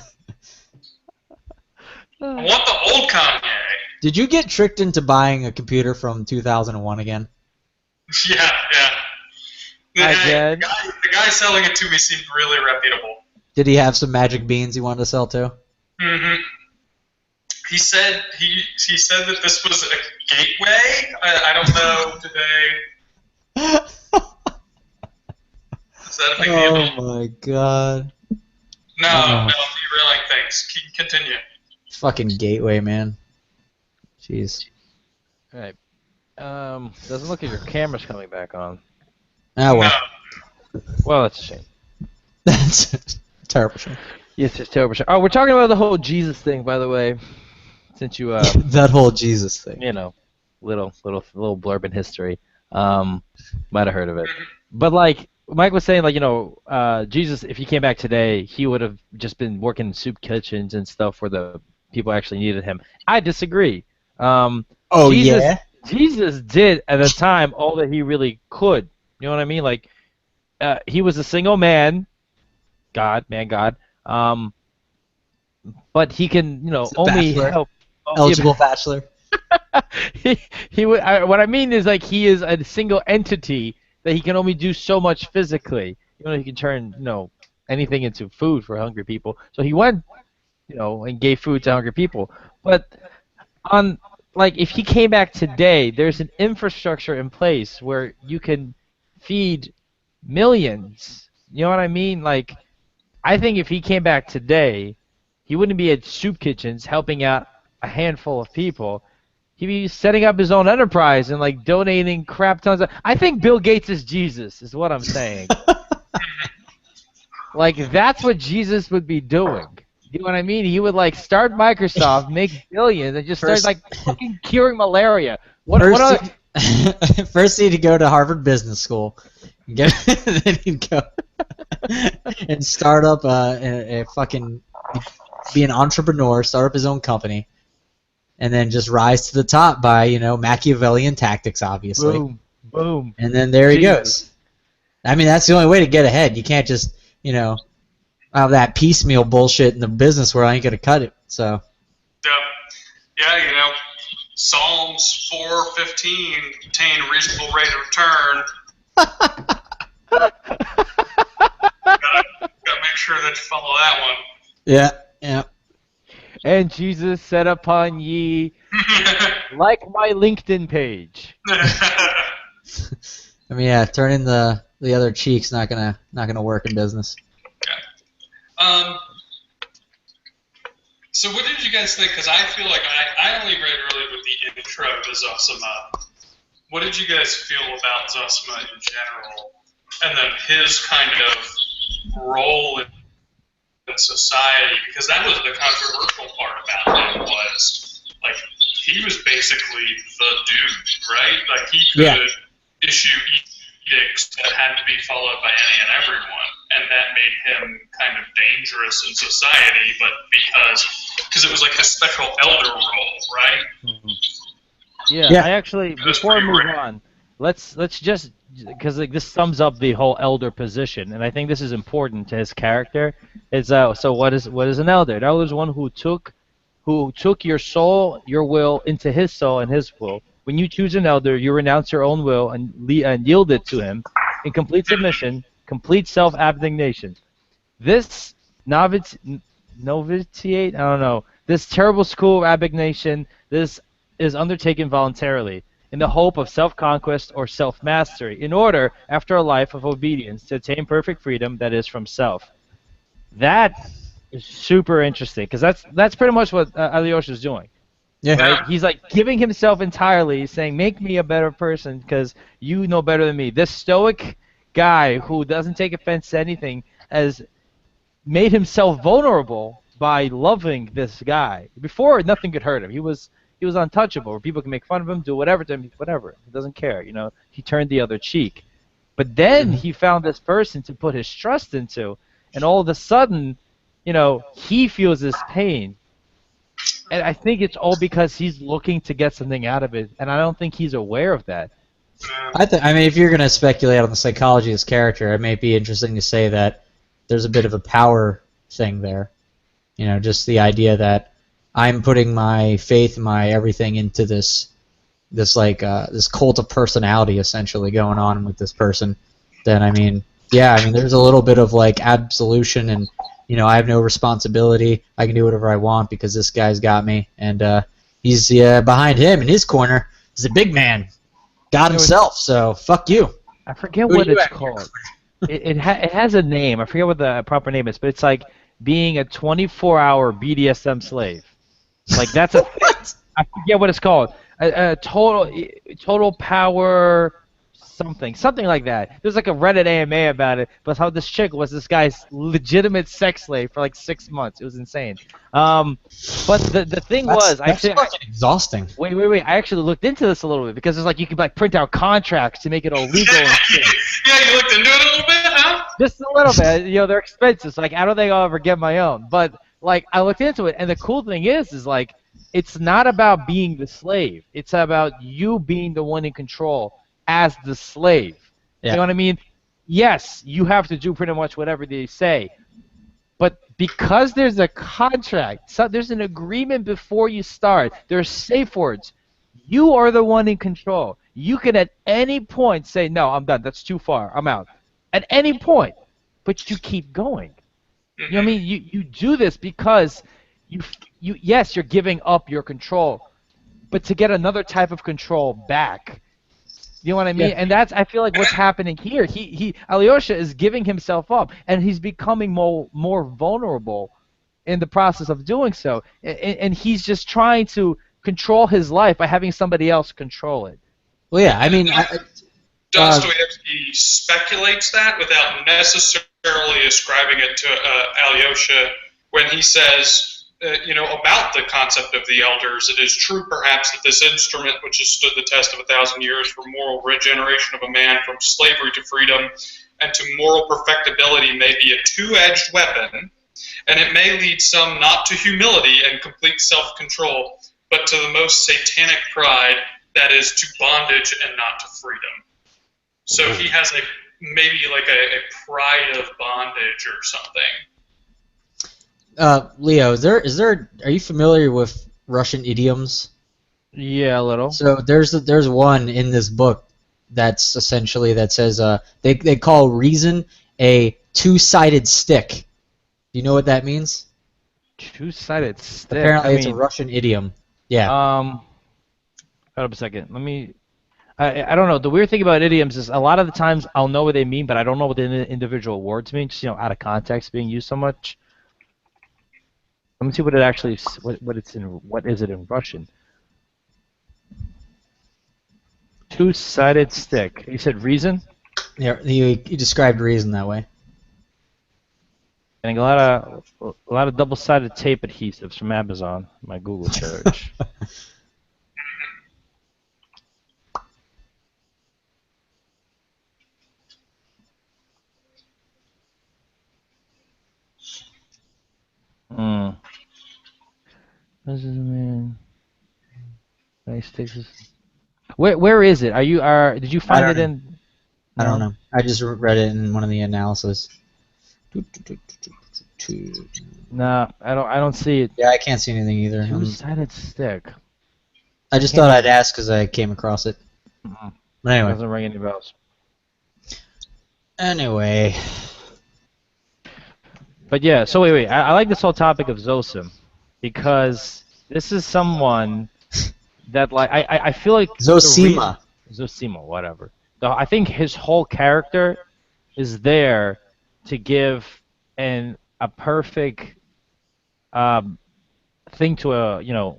I want the old Kanye. Did you get tricked into buying a computer from 2001 again? Yeah. The guy selling it to me seemed really reputable. Did he have some magic beans he wanted to sell too? Mm-hmm. He said that this was a gateway. I don't know today. Is that a big deal? Oh my god. No, derailing things. Continue. Fucking gateway, man. Jeez. Alright. Doesn't look like your camera's coming back on. Ah, well. No. Well, that's a shame. That's a terrible shame. Yes, it's terrible shame. Oh, we're talking about the whole Jesus thing, by the way. Since you, that whole Jesus thing. Little blurb in history. Might have heard of it. But, like, Mike was saying, like, Jesus, if he came back today, he would have just been working in soup kitchens and stuff where the people actually needed him. I disagree. Jesus did, at the time, all that he really could. You know what I mean? Like, he was a single man, God. But he can, only help. Eligible bachelor. He would. What I mean is, like, he is a single entity that he can only do so much physically. He can turn, anything into food for hungry people. So he went, and gave food to hungry people. But if he came back today, there's an infrastructure in place where you can feed millions. You know what I mean? Like, I think if he came back today, he wouldn't be at soup kitchens helping out a handful of people. He'd be setting up his own enterprise and, like, donating crap tons of... I think Bill Gates is Jesus, is what I'm saying. Like, that's what Jesus would be doing. You know what I mean? He would, like, start Microsoft, make billions, and just start, like, fucking curing malaria. First he'd go to Harvard Business School. Then he'd go and start up a fucking... be an entrepreneur, start up his own company, and then just rise to the top by, Machiavellian tactics, obviously. Boom. And then there he goes. I mean, that's the only way to get ahead. You can't just, that piecemeal bullshit in the business where I ain't gonna cut it. So. Yeah, Psalms 4:15, obtain a reasonable rate of return. Gotta make sure that you follow that one. Yeah. And Jesus said upon ye, like my LinkedIn page. I mean, yeah, turning the other cheek's not gonna work in business. Okay. So what did you guys think? Because I feel like I only read really with the intro to Zosima. What did you guys feel about Zosima in general, and then his kind of role in society? Because that was the controversial part about him, was like he was basically the dude, right? Like he could issue edicts that had to be followed by any and everyone, and that made him kind of dangerous in society, but because it was like a special elder role, right? Mhm. Yeah, Yeah. I actually That's before we pretty move rare. on, let's just because like this sums up the whole elder position, and I think this is important to his character. Is so what is an elder? An elder is one who took your soul, your will into his soul and his will. When you choose an elder, you renounce your own will and yield it to him in complete submission, complete self-abnegation. This novit novitiate, I don't know, this terrible school of abnegation, this is undertaken voluntarily in the hope of self-conquest or self-mastery, in order, after a life of obedience, to attain perfect freedom that is from self. That is super interesting because that's pretty much what Alyosha is doing, Yeah. right? Yeah. He's like giving himself entirely, saying, "Make me a better person because you know better than me." This stoic guy who doesn't take offense to anything has made himself vulnerable by loving this guy. Before, nothing could hurt him. He was untouchable. People can make fun of him, do whatever to him, whatever. He doesn't care. He turned the other cheek. But then Mhm. he found this person to put his trust into, and all of a sudden, he feels this pain. And I think it's all because he's looking to get something out of it, and I don't think he's aware of that. I mean, if you're gonna speculate on the psychology of this character, it may be interesting to say that there's a bit of a power thing there. Just the idea that I'm putting my faith, my everything into this cult of personality essentially going on with this person. Then I mean, yeah, I mean, there's a little bit of like absolution, and I have no responsibility. I can do whatever I want because this guy's got me, and he's behind him in his corner is a big man, God You know, himself. So fuck you. I forget Who are what you it's at? called. It has a name. I forget what the proper name is, but it's like being a 24-hour BDSM slave. Like that's a thing. What? I forget what it's called. A total power something like that. There's like a Reddit AMA about it, but how this chick was this guy's legitimate sex slave for like 6 months. It was insane. Um, but the thing That's was, that's fucking exhausting. wait. I actually looked into this a little bit because it's like you could like print out contracts to make it all legal and shit. Yeah, you looked into it a little bit, huh? Just a little bit. They're expensive. So, like, I don't think I'll ever get my own. But like, I looked into it, and the cool thing is like, it's not about being the slave. It's about you being the one in control as the slave. You Yeah. know what I mean? Yes, you have to do pretty much whatever they say, but because there's a contract, so there's an agreement before you start. There's safe words. You are the one in control. You can at any point say, "No, I'm done. That's too far. I'm out." At any point, but you keep going. You know what I mean? You do this because yes, you're giving up your control, but to get another type of control back. You know what I mean? Yeah. And that's I feel like what's happening here. Alyosha is giving himself up, and he's becoming more vulnerable in the process of doing so. And he's just trying to control his life by having somebody else control it. Well, yeah. I mean, Dostoevsky speculates that without necessarily ascribing it to Alyosha when he says, about the concept of the elders. It is true, perhaps, that this instrument, which has stood the test of 1,000 years for moral regeneration of a man from slavery to freedom and to moral perfectibility, may be a two-edged weapon, and it may lead some not to humility and complete self-control, but to the most satanic pride, that is, to bondage and not to freedom. So he has maybe like a pride of bondage or something. Leo, are you familiar with Russian idioms? Yeah, a little. So there's one in this book that's essentially that says they call reason a two-sided stick. Do you know what that means? Two-sided stick. Apparently, it's a Russian idiom. Yeah. Hold up a second. Let me. I don't know. The weird thing about idioms is a lot of the times I'll know what they mean, but I don't know what the individual words mean. Just out of context, being used so much. Let me see what it actually what it's in. What is it in Russian? Two-sided stick. You said reason. Yeah. He described reason that way. Getting a lot of double-sided tape adhesives from Amazon. My Google search. This is a man. Nice Texas. Where is it? Did you find it in? I don't No. know. I just read it in one of the analysis. Nah, I don't see it. Yeah, I can't see anything either. Two-sided stick. I just Can't thought I'd even- ask because I came across it. Mm-mm. But anyway. Doesn't ring any bells. Anyway. But yeah, so wait. I like this whole topic of Zosim because this is someone that like I feel like Zosima. Zosima, whatever. I think his whole character is there to give a perfect thing to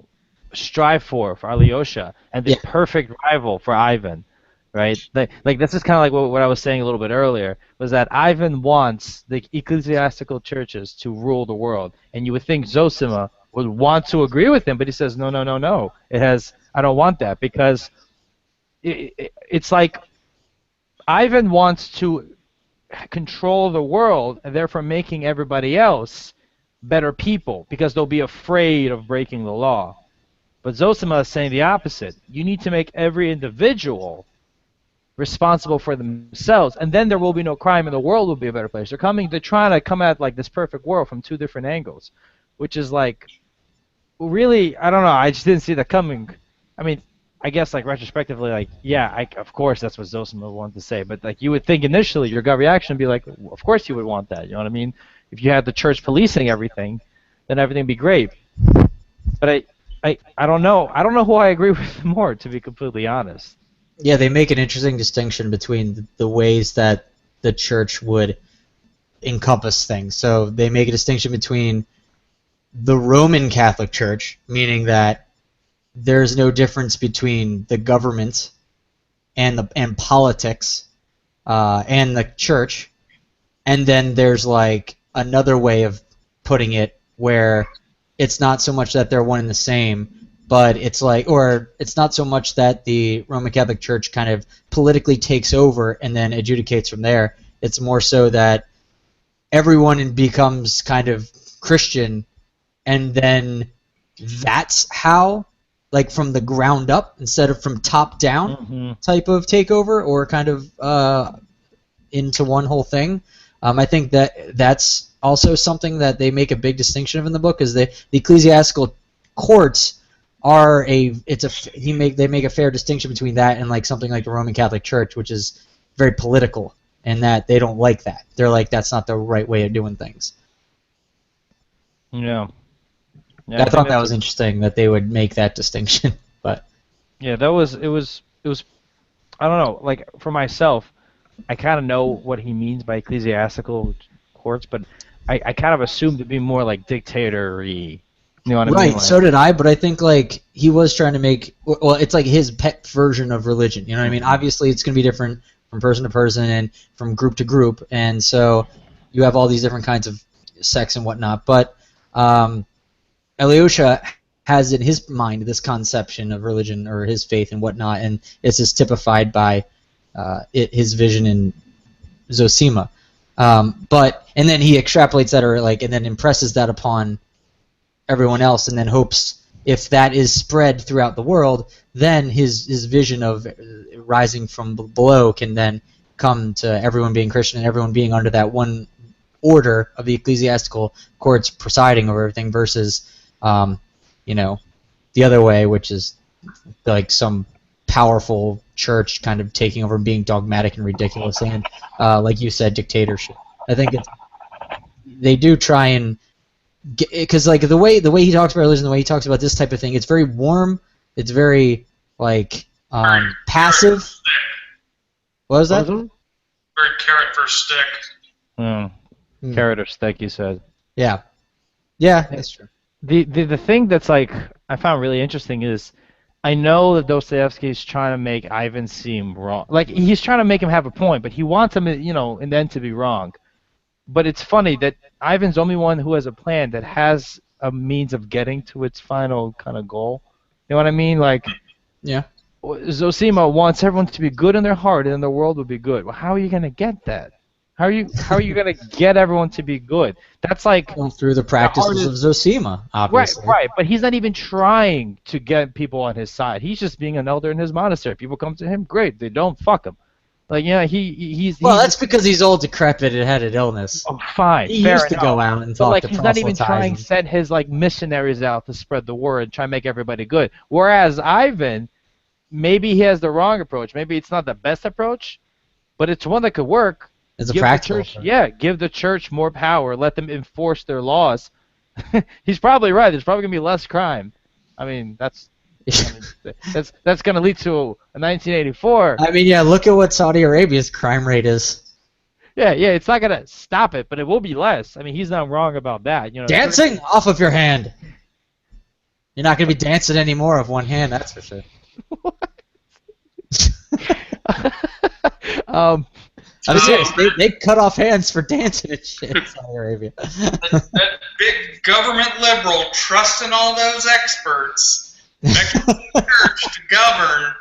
strive for Alyosha and the Yeah. perfect rival for Ivan, right? Like this is kind of like what I was saying a little bit earlier was that Ivan wants the ecclesiastical churches to rule the world, and you would think Zosima would want to agree with him, but he says no. I don't want that because it's like Ivan wants to control the world and therefore making everybody else better people because they'll be afraid of breaking the law. But Zosima is saying the opposite. You need to make every individual responsible for themselves, and then there will be no crime and the world will be a better place. They're trying to come at like this perfect world from two different angles, which is like really, I don't know, I just didn't see that coming. I mean, I guess like retrospectively, like yeah, of course that's what Zosima wanted to say, but like you would think initially your gut reaction would be like, of course you would want that. You know what I mean? If you had the church policing everything, then everything would be great. But I don't know. I don't know who I agree with more, to be completely honest. Yeah, they make an interesting distinction between the ways that the church would encompass things. So they make a distinction between the Roman Catholic Church, meaning that there's no difference between the government and politics and the church, and then there's like another way of putting it where it's not so much that they're one and the same, but it's like, or it's not so much that the Roman Catholic Church kind of politically takes over and then adjudicates from there. It's more so that everyone becomes kind of Christian, and then that's how, like from the ground up instead of from top down type of takeover, or kind of into one whole thing. I think that's also something that they make a big distinction of in the book, is the ecclesiastical courts are they make a fair distinction between that and like something like the Roman Catholic Church, which is very political, and that they don't like that. They're like, that's not the right way of doing things. Yeah. I thought that was interesting that they would make that distinction, but yeah, it was I don't know, like for myself, I kind of know what he means by ecclesiastical courts, but I kind of assumed to be more like dictator-y. You know what I mean? right. Like, So did I, but I think like he was trying to make, well, it's like his pet version of religion. You know what I mean? Obviously, it's going to be different from person to person and from group to group, and so you have all these different kinds of sects and whatnot. But Alyosha has in his mind this conception of religion or his faith and whatnot, and it's just typified by his vision in Zosima. And then he extrapolates that, or like, and then impresses that upon everyone else, and then hopes if that is spread throughout the world, then his vision of rising from below can then come to everyone being Christian and everyone being under that one order of the ecclesiastical courts presiding over everything, versus the other way, which is like some powerful church kind of taking over and being dogmatic and ridiculous, and like you said, dictatorship. I think they do try and because like the way he talks about religion, the way he talks about this type of thing, it's very warm. It's very like passive. What was that? Very carrot versus stick. Carrot or stick, you said. Yeah, that's true. The thing that's like I found really interesting is I know that Dostoevsky's trying to make Ivan seem wrong. Like he's trying to make him have a point, but he wants him, in the end to be wrong. But it's funny that Ivan's the only one who has a plan that has a means of getting to its final kind of goal. You know what I mean? Like, yeah. Zosima wants everyone to be good in their heart, and then the world will be good. Well, how are you going to get that? How are you gonna get everyone to be good? That's like Well, through the practices of Zosima, obviously. right. But he's not even trying to get people on his side. He's just being an elder in his monastery. People come to him, great. They don't, fuck him. Like Well, that's because he's old, decrepit, and had an illness. oh, fine. He fair used to enough. go out and But talk like to he's not even proselytize trying and- to send his like missionaries out to spread the word and try and make everybody good. Whereas Ivan, maybe he has the wrong approach. Maybe it's not the best approach, but it's one that could work. It's a Give the practical church, approach. yeah, give the church more power. Let them enforce their laws. He's probably right. There's probably gonna be less crime. I mean, that's gonna lead to a 1984. I mean, yeah, look at what Saudi Arabia's crime rate is. Yeah, it's not gonna stop it, but it will be less. I mean, he's not wrong about that. You know, Dancing off of your hand. You're not gonna be dancing anymore with one hand, that's for sure. I'm serious. They cut off hands for dancing and shit in Saudi Arabia. That big government liberal trusting all those experts in the church to govern.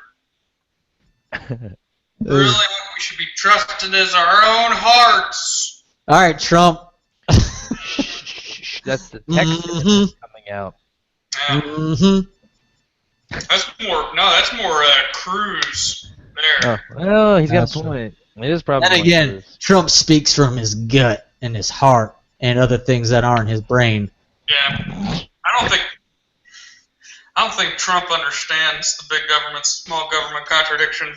Really, what we should be trusting is our own hearts. All right, Trump. That's the text coming out. Yeah, Mm-hmm. that's more Cruz there. Oh, he's got That's a point. It is probably. And one again, Cruz. Trump speaks from his gut and his heart and other things that aren't his brain. Yeah, I don't think Trump understands the big government, small government contradiction.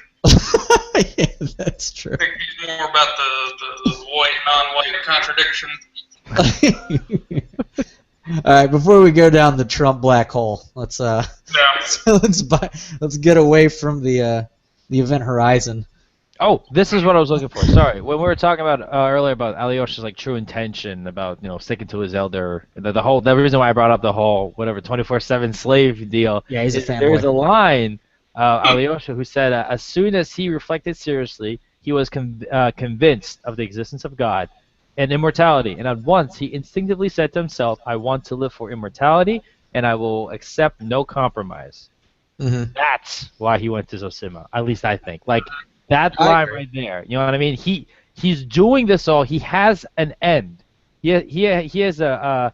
Yeah, that's true. I think he's more about the white, non-white contradiction. All right, before we go down the Trump black hole, let's Yeah. let's get away from the event horizon. Oh, this is what I was looking for. Sorry, when we were talking about earlier about Alyosha's like true intention about sticking to his elder, the reason why I brought up the whole whatever 24/7 slave deal. Yeah, he's a is fanboy. There is a line, Alyosha, who said, as soon as he reflected seriously, he was convinced of the existence of God and immortality, and at once he instinctively said to himself, "I want to live for immortality, and I will accept no compromise." Mm-hmm. That's why he went to Zosima. At least I think. Like that I line agree. right there. You know what I mean? He's doing this all. He has an end. He has an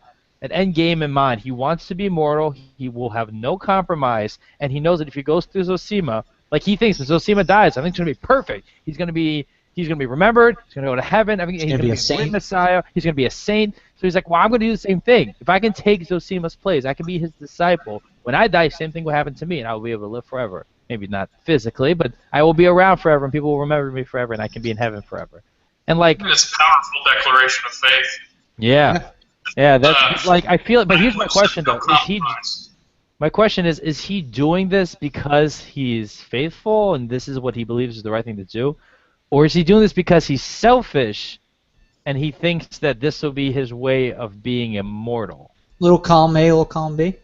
end game in mind. He wants to be immortal. He will have no compromise, and he knows that if he goes through Zosima, like he thinks when Zosima dies, I think it's gonna be perfect. He's gonna be remembered. He's gonna go to heaven. I think he's gonna be a saint. Messiah. He's gonna be a saint. So he's like, well, I'm gonna do the same thing. If I can take Zosima's place, I can be his disciple. When I die, same thing will happen to me, and I will be able to live forever. Maybe not physically, but I will be around forever, and people will remember me forever, and I can be in heaven forever. And like, It's a powerful declaration of faith. yeah, that's like I feel it. But here's my question No though: compromise. my question is he doing this because he's faithful and this is what he believes is the right thing to do, or is he doing this because he's selfish, and he thinks that this will be his way of being immortal? Little column A, little column B.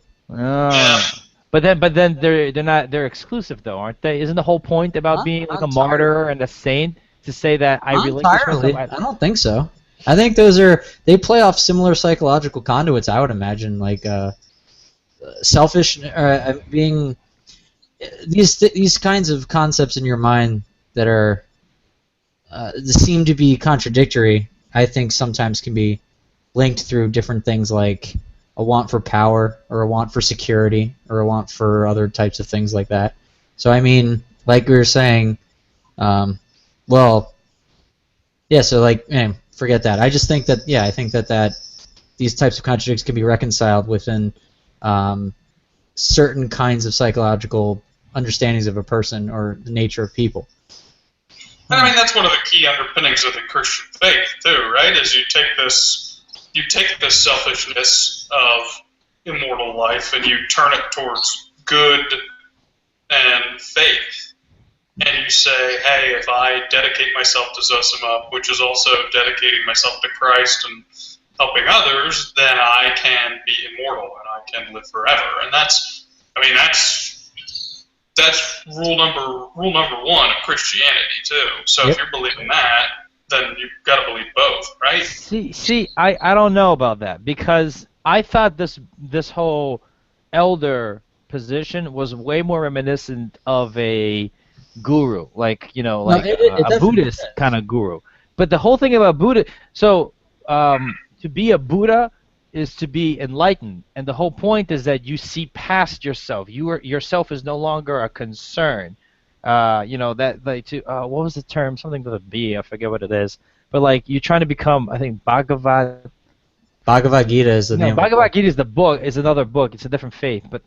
But then they're exclusive though, aren't they? Isn't the whole point about being like a martyr and a saint to say that I relinquish Entirely. myself? I don't think so. I think they play off similar psychological conduits. I would imagine, like selfish, being these kinds of concepts in your mind that are seem to be contradictory. I think sometimes can be linked through different things like a want for power or a want for security or a want for other types of things like that. So I mean, like we were saying, well, yeah. So like, forget that. I just think that I think that these types of contradictions can be reconciled within certain kinds of psychological understandings of a person or the nature of people. And I mean, that's one of the key underpinnings of the Christian faith, too, right? Is you take this selfishness of immortal life and you turn it towards good and faith. And you say, hey, if I dedicate myself to Zosima, which is also dedicating myself to Christ and helping others, then I can be immortal and I can live forever. And that's rule number one of Christianity too. So if you're believing that, then you've got to believe both, right? See, I don't know about that because I thought this whole elder position was way more reminiscent of a guru, like a Buddhist kind of guru. But the whole thing about Buddha, so to be a Buddha is to be enlightened, and the whole point is that you see past yourself. Yourself is no longer a concern. That like what was the term? Something with a B. I forget what it is. But like you're trying to become, I think Bhagavad Gita is the name. No, Bhagavad Gita is the book. Is another book. It's a different faith, but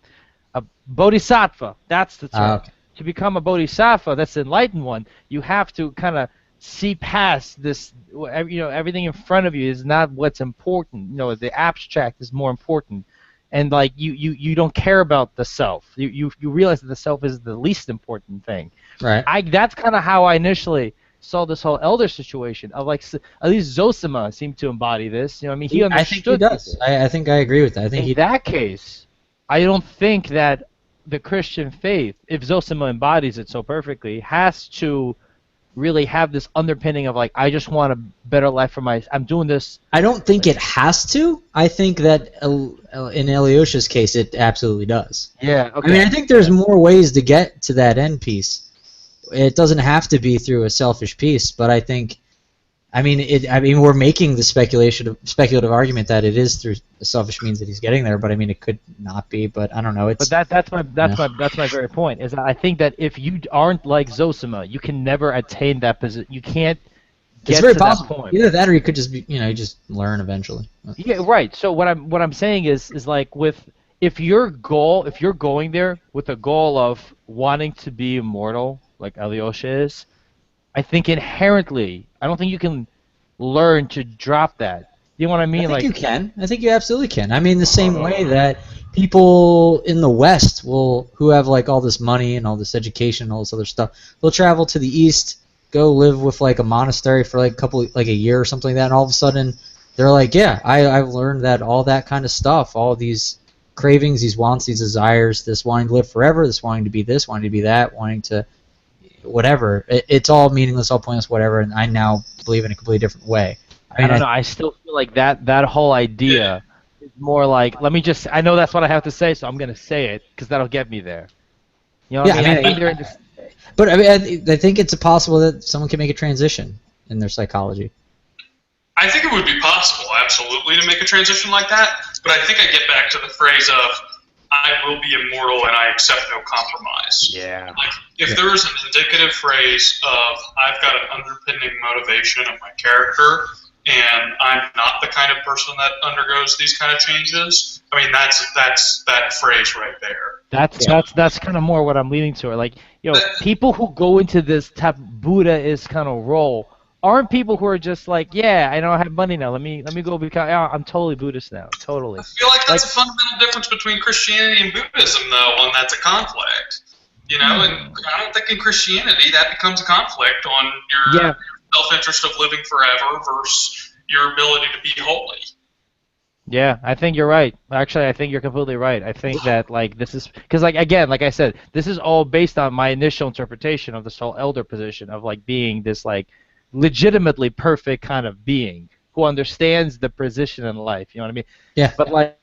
a bodhisattva. That's the term. Okay. To become a bodhisattva, that's the enlightened one. You have to kind of see past this. Everything in front of you is not what's important. The abstract is more important, and like you don't care about the self. You realize that the self is the least important thing. Right. That's kind of how I initially saw this whole elder situation. Of like, at least Zosima seemed to embody this. I mean, he understood. I think he does. I think I agree with that. I think in that case, I don't think that the Christian faith, if Zosima embodies it so perfectly, has to really have this underpinning of like, I just want a better life for I'm doing this. I don't think it has to. I think that in Ilyusha's case, it absolutely does. Yeah. Okay. I mean, I think there's more ways to get to that end piece. It doesn't have to be through a selfish piece, but I think, we're making the speculative argument that it is through a selfish means that he's getting there, but I mean, it could not be. But I don't know. But that's my very point. Is that I think that if you aren't like Zosima, you can never attain that position. You can't get it's very to possible. that point. Either that, or you could just be, you just learn eventually. Yeah, right. So what I'm saying is like if you're going there with a goal of wanting to be immortal, like Alyosha is, I think inherently, I don't think you can learn to drop that. You know what I mean? I think you can. I think you absolutely can. I mean, the same way that people in the West who have like all this money and all this education and all this other stuff, they'll travel to the East, go live with like a monastery for like a year or something like that, and all of a sudden they're like, yeah, I've learned that all that kind of stuff, all these cravings, these wants, these desires, this wanting to live forever, this wanting to be this, wanting to be that, wanting to whatever, it's all meaningless, all pointless, whatever, and I now believe in a completely different way. I don't know. I still feel like that whole idea is more like, I know that's what I have to say, so I'm going to say it, because that'll get me there. You know what I mean? But I think it's possible that someone can make a transition in their psychology. I think it would be possible, absolutely, to make a transition like that, but I think I get back to the phrase of, I will be immortal and I accept no compromise. Yeah. Like, if there is an indicative phrase of, I've got an underpinning motivation of my character, and I'm not the kind of person that undergoes these kind of changes, I mean, that's that phrase right there. That's kind of more what I'm leaning to. Like, people who go into this type of Buddha-ist kind of role aren't people who are just like, yeah, I know I have money now. Let me go become. I'm totally Buddhist now. Totally. I feel like that's a fundamental difference between Christianity and Buddhism, though, and that's a conflict. And I don't think in Christianity that becomes a conflict on your self-interest of living forever versus your ability to be holy. Yeah, I think you're right. Actually, I think you're completely right. I think that this is because again, like I said, this is all based on my initial interpretation of this whole elder position of being this legitimately perfect kind of being who understands the position in life. You know what I mean? Yeah. But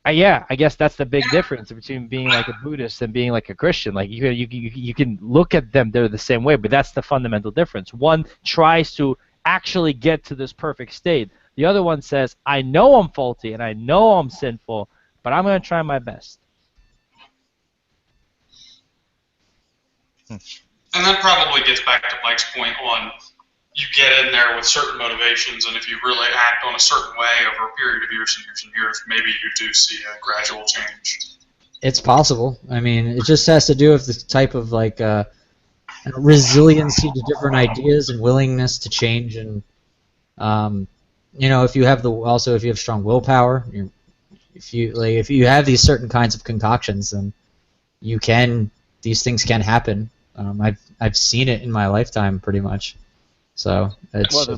I guess that's the big difference between being like a Buddhist and being like a Christian. Like you can look at them; they're the same way, but that's the fundamental difference. One tries to actually get to this perfect state. The other one says, "I know I'm faulty and I know I'm sinful, but I'm going to try my best." And that probably gets back to Mike's point on you get in there with certain motivations, and if you really act on a certain way over a period of years and years and years, maybe you do see a gradual change. It's possible. I mean, it just has to do with the type of resiliency to different ideas and willingness to change, and if you have strong willpower, if you have these certain kinds of concoctions, then these things can happen. I've seen it in my lifetime pretty much. So it's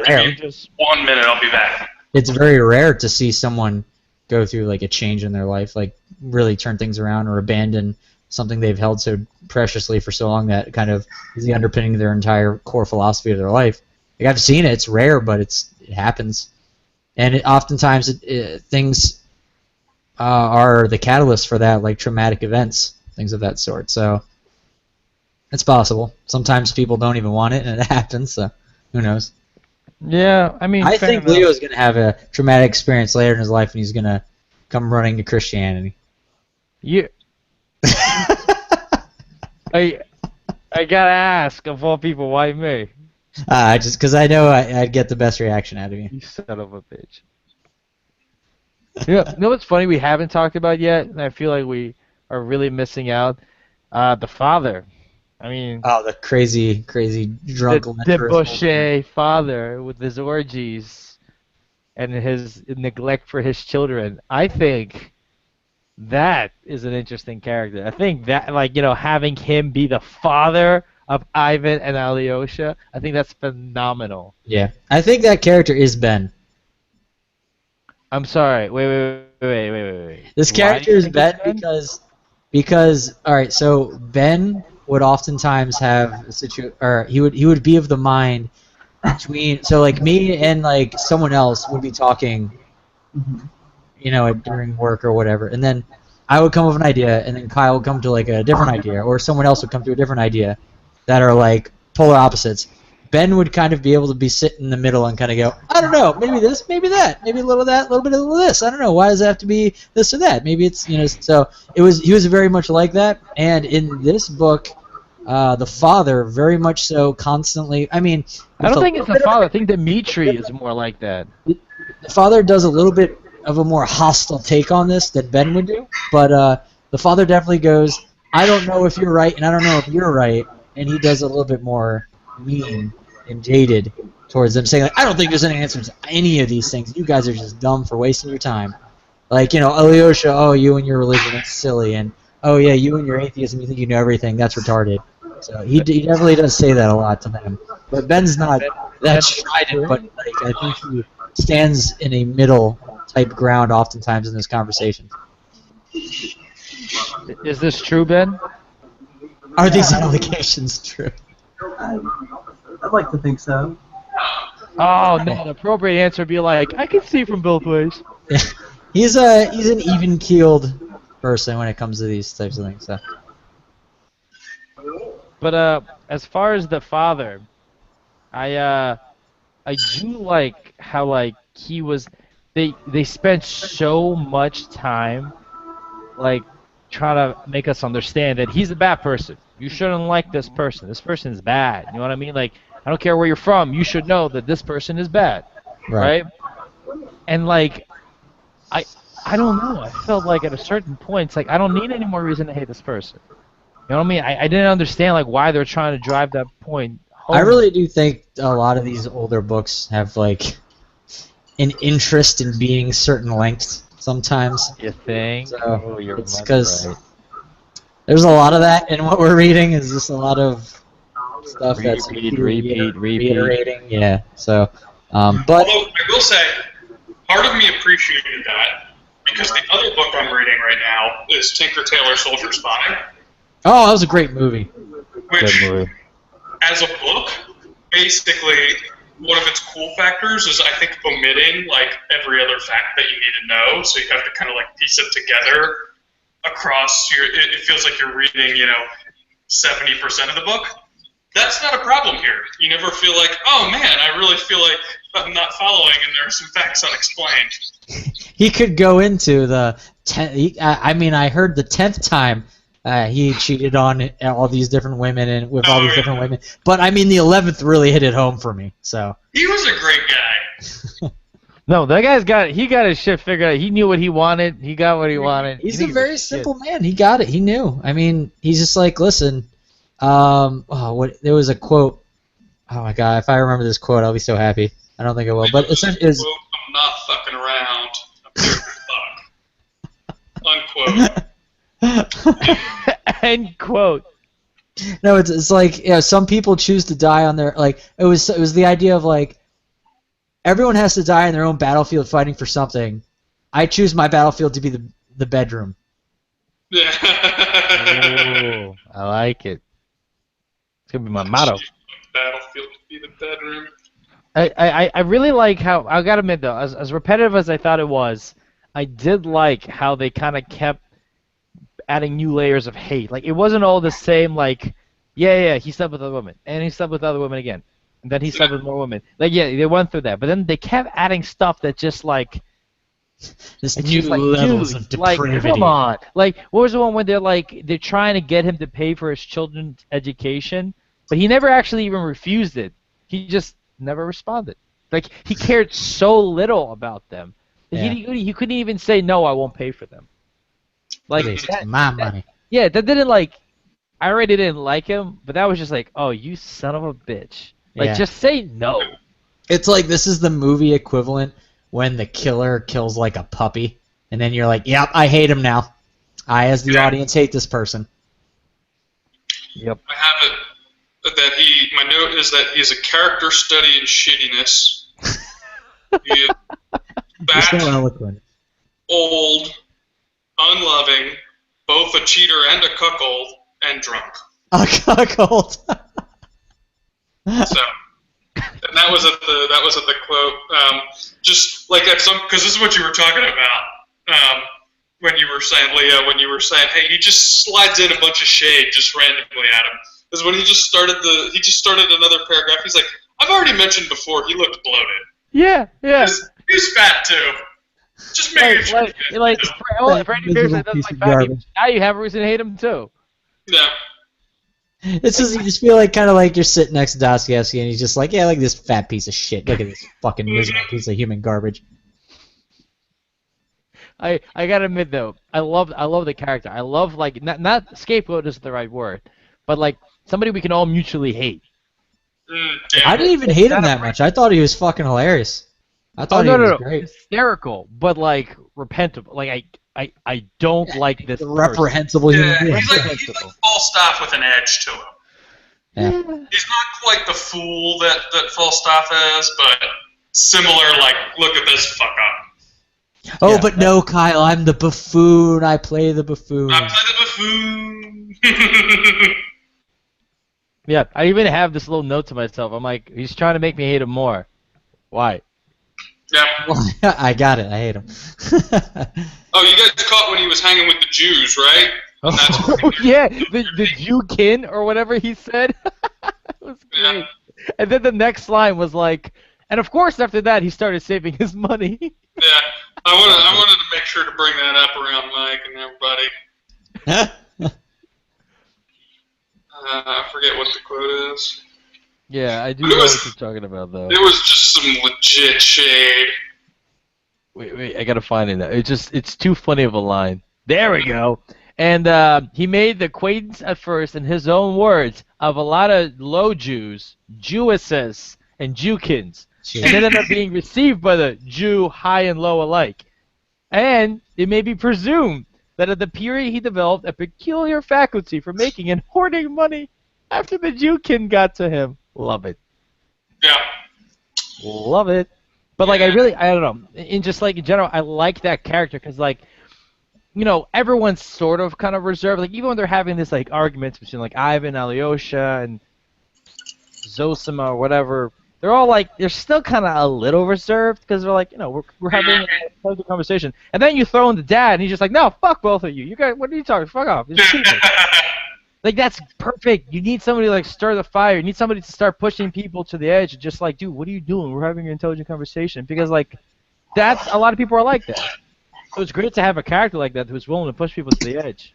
rare. Just 1 minute, I'll be back. It's very rare to see someone go through a change in their life, really turn things around or abandon something they've held so preciously for so long that kind of is the underpinning of their entire core philosophy of their life. I've seen it. It's rare, but it happens, and oftentimes things are the catalyst for that, like traumatic events, things of that sort. So it's possible. Sometimes people don't even want it, and it happens. So Who knows? Yeah, I mean, I fair think enough. Leo's going to have a traumatic experience later in his life, and he's going to come running to Christianity. You, I gotta ask, of all people, why me? Just because I know I'd get the best reaction out of you. You son of a bitch. You know what's funny we haven't talked about yet, and I feel like we are really missing out? The father. I mean, Oh, the crazy drunk the lecherous old man. debauchee father with his orgies and his neglect for his children. I think that is an interesting character. I think that, like, having him be the father of Ivan and Alyosha, I think that's phenomenal. Yeah, I think that character is Ben. I'm sorry. Wait. This Why character do you is think it's Ben because all right. So Ben would oftentimes have or he would be of the mind between. So like me and like someone else would be talking, during work or whatever, and then I would come up with an idea, and then Kyle would come to like a different idea, or someone else would come to a different idea, that are like polar opposites. Ben would kind of be able to be sitting in the middle and kind of go, I don't know, maybe this, maybe that, maybe a little of that, a little bit of this. I don't know. Why does it have to be this or that? Maybe it's So he was very much like that. And in this book, the father very much so constantly. I mean, I don't think it's the the father. I think Dimitri is more like that. The father does a little bit of a more hostile take on this than Ben would do, but the father definitely goes, I don't know if you're right, and I don't know if you're right, and he does a little bit more mean and jaded towards them, saying, like, I don't think there's any answers to any of these things. You guys are just dumb for wasting your time. Like, Alyosha, oh, you and your religion, that's silly, and oh yeah, you and your atheism, you think you know everything, that's retarded. So he definitely does say that a lot to them. But Ben's not that strident, but like I think he stands in a middle type ground oftentimes in this conversation. Is this true, Ben? Are these allegations true? I'd like to think so. Oh no, the appropriate answer would be like, I can see from both ways. He's an even keeled person when it comes to these types of things. So. But as far as the father, I do like how like he was. They spent so much time like trying to make us understand that he's a bad person. You shouldn't like this person. This person is bad. You know what I mean? Like, I don't care where you're from. You should know that this person is bad, right? And like, I don't know. I felt like at a certain point, it's like I don't need any more reason to hate this person. You know what I mean? I didn't understand like why they're trying to drive that point home. I really do think a lot of these older books have like an interest in being certain lengths sometimes. You think? So Oh, you're it's much because right. there's a lot of that in what we're reading. Is just a lot of stuff that's Repeat. reiterating. Yeah. So, but Although I will say, part of me appreciated that because the other book I'm reading right now is Tinker Tailor Soldier Spy, oh, that was a great movie. which, Good movie. as a book, basically one of its cool factors is I think omitting like every other fact that you need to know, so you have to kind of like piece it together across your. It feels like you're reading 70% of the book. That's not a problem here. You never feel like, oh man, I really feel like I'm not following, and there are some facts unexplained. He could go into the 10th. I mean, I heard the 10th time he cheated on all these different women and with all these different women. But I mean, the 11th really hit it home for me. So He was a great guy. No, that guy's got his shit figured out. He knew what he wanted. He got what he wanted. he's He a didn't give very shit. simple man. He got it. He knew. I mean, he's just like, listen. There was a quote. Oh my god! If I remember this quote, I'll be so happy. I don't think I will, but it's Quote, I'm not fucking around. I'm here to fuck. Unquote. End quote. No, it's like some people choose to die on their like. It was the idea of like everyone has to die on their own battlefield fighting for something. I choose my battlefield to be the bedroom. Ooh, I like it. It's gonna be my motto. Battlefield to be the bedroom. I really like how, I gotta admit though, as repetitive as I thought it was, I did like how they kind of kept adding new layers of hate. Like, it wasn't all the same, like, yeah, he slept with other women, and he slept with other women again. and then he slept with more women. Like, yeah, they went through that, but then they kept adding stuff that just like. This It's new just like, levels dude, of depravity. like, come on. Like, what was the one where they're trying to get him to pay for his children's education, but he never actually even refused it. He just never responded. Like, he cared so little about them. Yeah. He couldn't even say, no, I won't pay for them. Like, Please, my money. yeah, that didn't, like, I already didn't like him, but that was just like, oh, you son of a bitch. Like, Yeah. just say no. It's like this is the movie equivalent when the killer kills like a puppy, and then you're like, yep, I hate him now. I, as the audience, hate this person. Yep. I have it that my note is that he is a character study in shittiness. He is You're so fat, eloquent. old, unloving, both a cheater and a cuckold, and drunk. A cuckold. So, and that was at the quote. Just like at some, because this is what you were talking about when you were saying, Leah, when you were saying, hey, he just slides in a bunch of shade just randomly at him. Because when he just started another paragraph, he's like, I've already mentioned before, he looked bloated. Yeah, yeah. He's fat too. Just make it. For any person that doesn't like fat people, now you have a reason to hate him too. Yeah. It's just, you just feel like kind of like you're sitting next to Dostoevsky and he's just like, yeah, look at this fat piece of shit. Look at this fucking miserable piece of human garbage. I gotta admit though, I love the character. I love, like, not scapegoat isn't the right word, but like somebody we can all mutually hate. Yeah. I didn't even hate him that much. I thought he was fucking hilarious. I thought he was great. Hysterical, but like repentable. Like I don't like this. The reprehensible human Yeah, being. he's like Falstaff with an edge to him. Yeah. He's not quite the fool that Falstaff is, but similar, like, look at this fuck up. Oh, Yeah. but no, Kyle, I'm the buffoon. I play the buffoon. I play the buffoon. Yeah, I even have this little note to myself. I'm like, he's trying to make me hate him more. Why? Yeah. I got it. I hate him. Oh, you guys caught when he was hanging with the Jews, right? And that's Oh yeah, the Jew-kin or whatever he said. It was great. Yeah. And then the next line was like, and of course after that he started saving his money. Yeah. I wanted to make sure to bring that up around Mike and everybody. I forget what the quote is. Yeah, I do It know was- what you're talking about though. It was just some legit shade. Wait, I gotta find it now. It's too funny of a line. There we go. And he made the acquaintance at first, in his own words, of a lot of low Jews, Jewesses, and Jewkins, and then ended up being received by the Jew high and low alike. And it may be presumed that at the period he developed a peculiar faculty for making and hoarding money after the Jewkin got to him. Love it. Yeah. Love it. But like, I don't know. In just like in general, I like that character because like, you know, everyone's sort of kind of reserved. Like even when they're having this like arguments between like Ivan, Alyosha, and Zosima or whatever, they're all like they're still kind of a little reserved because they're like, you know, we're having a healthy conversation. And then you throw in the dad, and he's just like, no, fuck both of you. You guys, what are you talking? Fuck off. It's cheating. Like that's perfect. You need somebody to like stir the fire. You need somebody to start pushing people to the edge and just like, dude, what are you doing? We're having an intelligent conversation because like that's a lot of people are like that. So it's great to have a character like that who's willing to push people to the edge.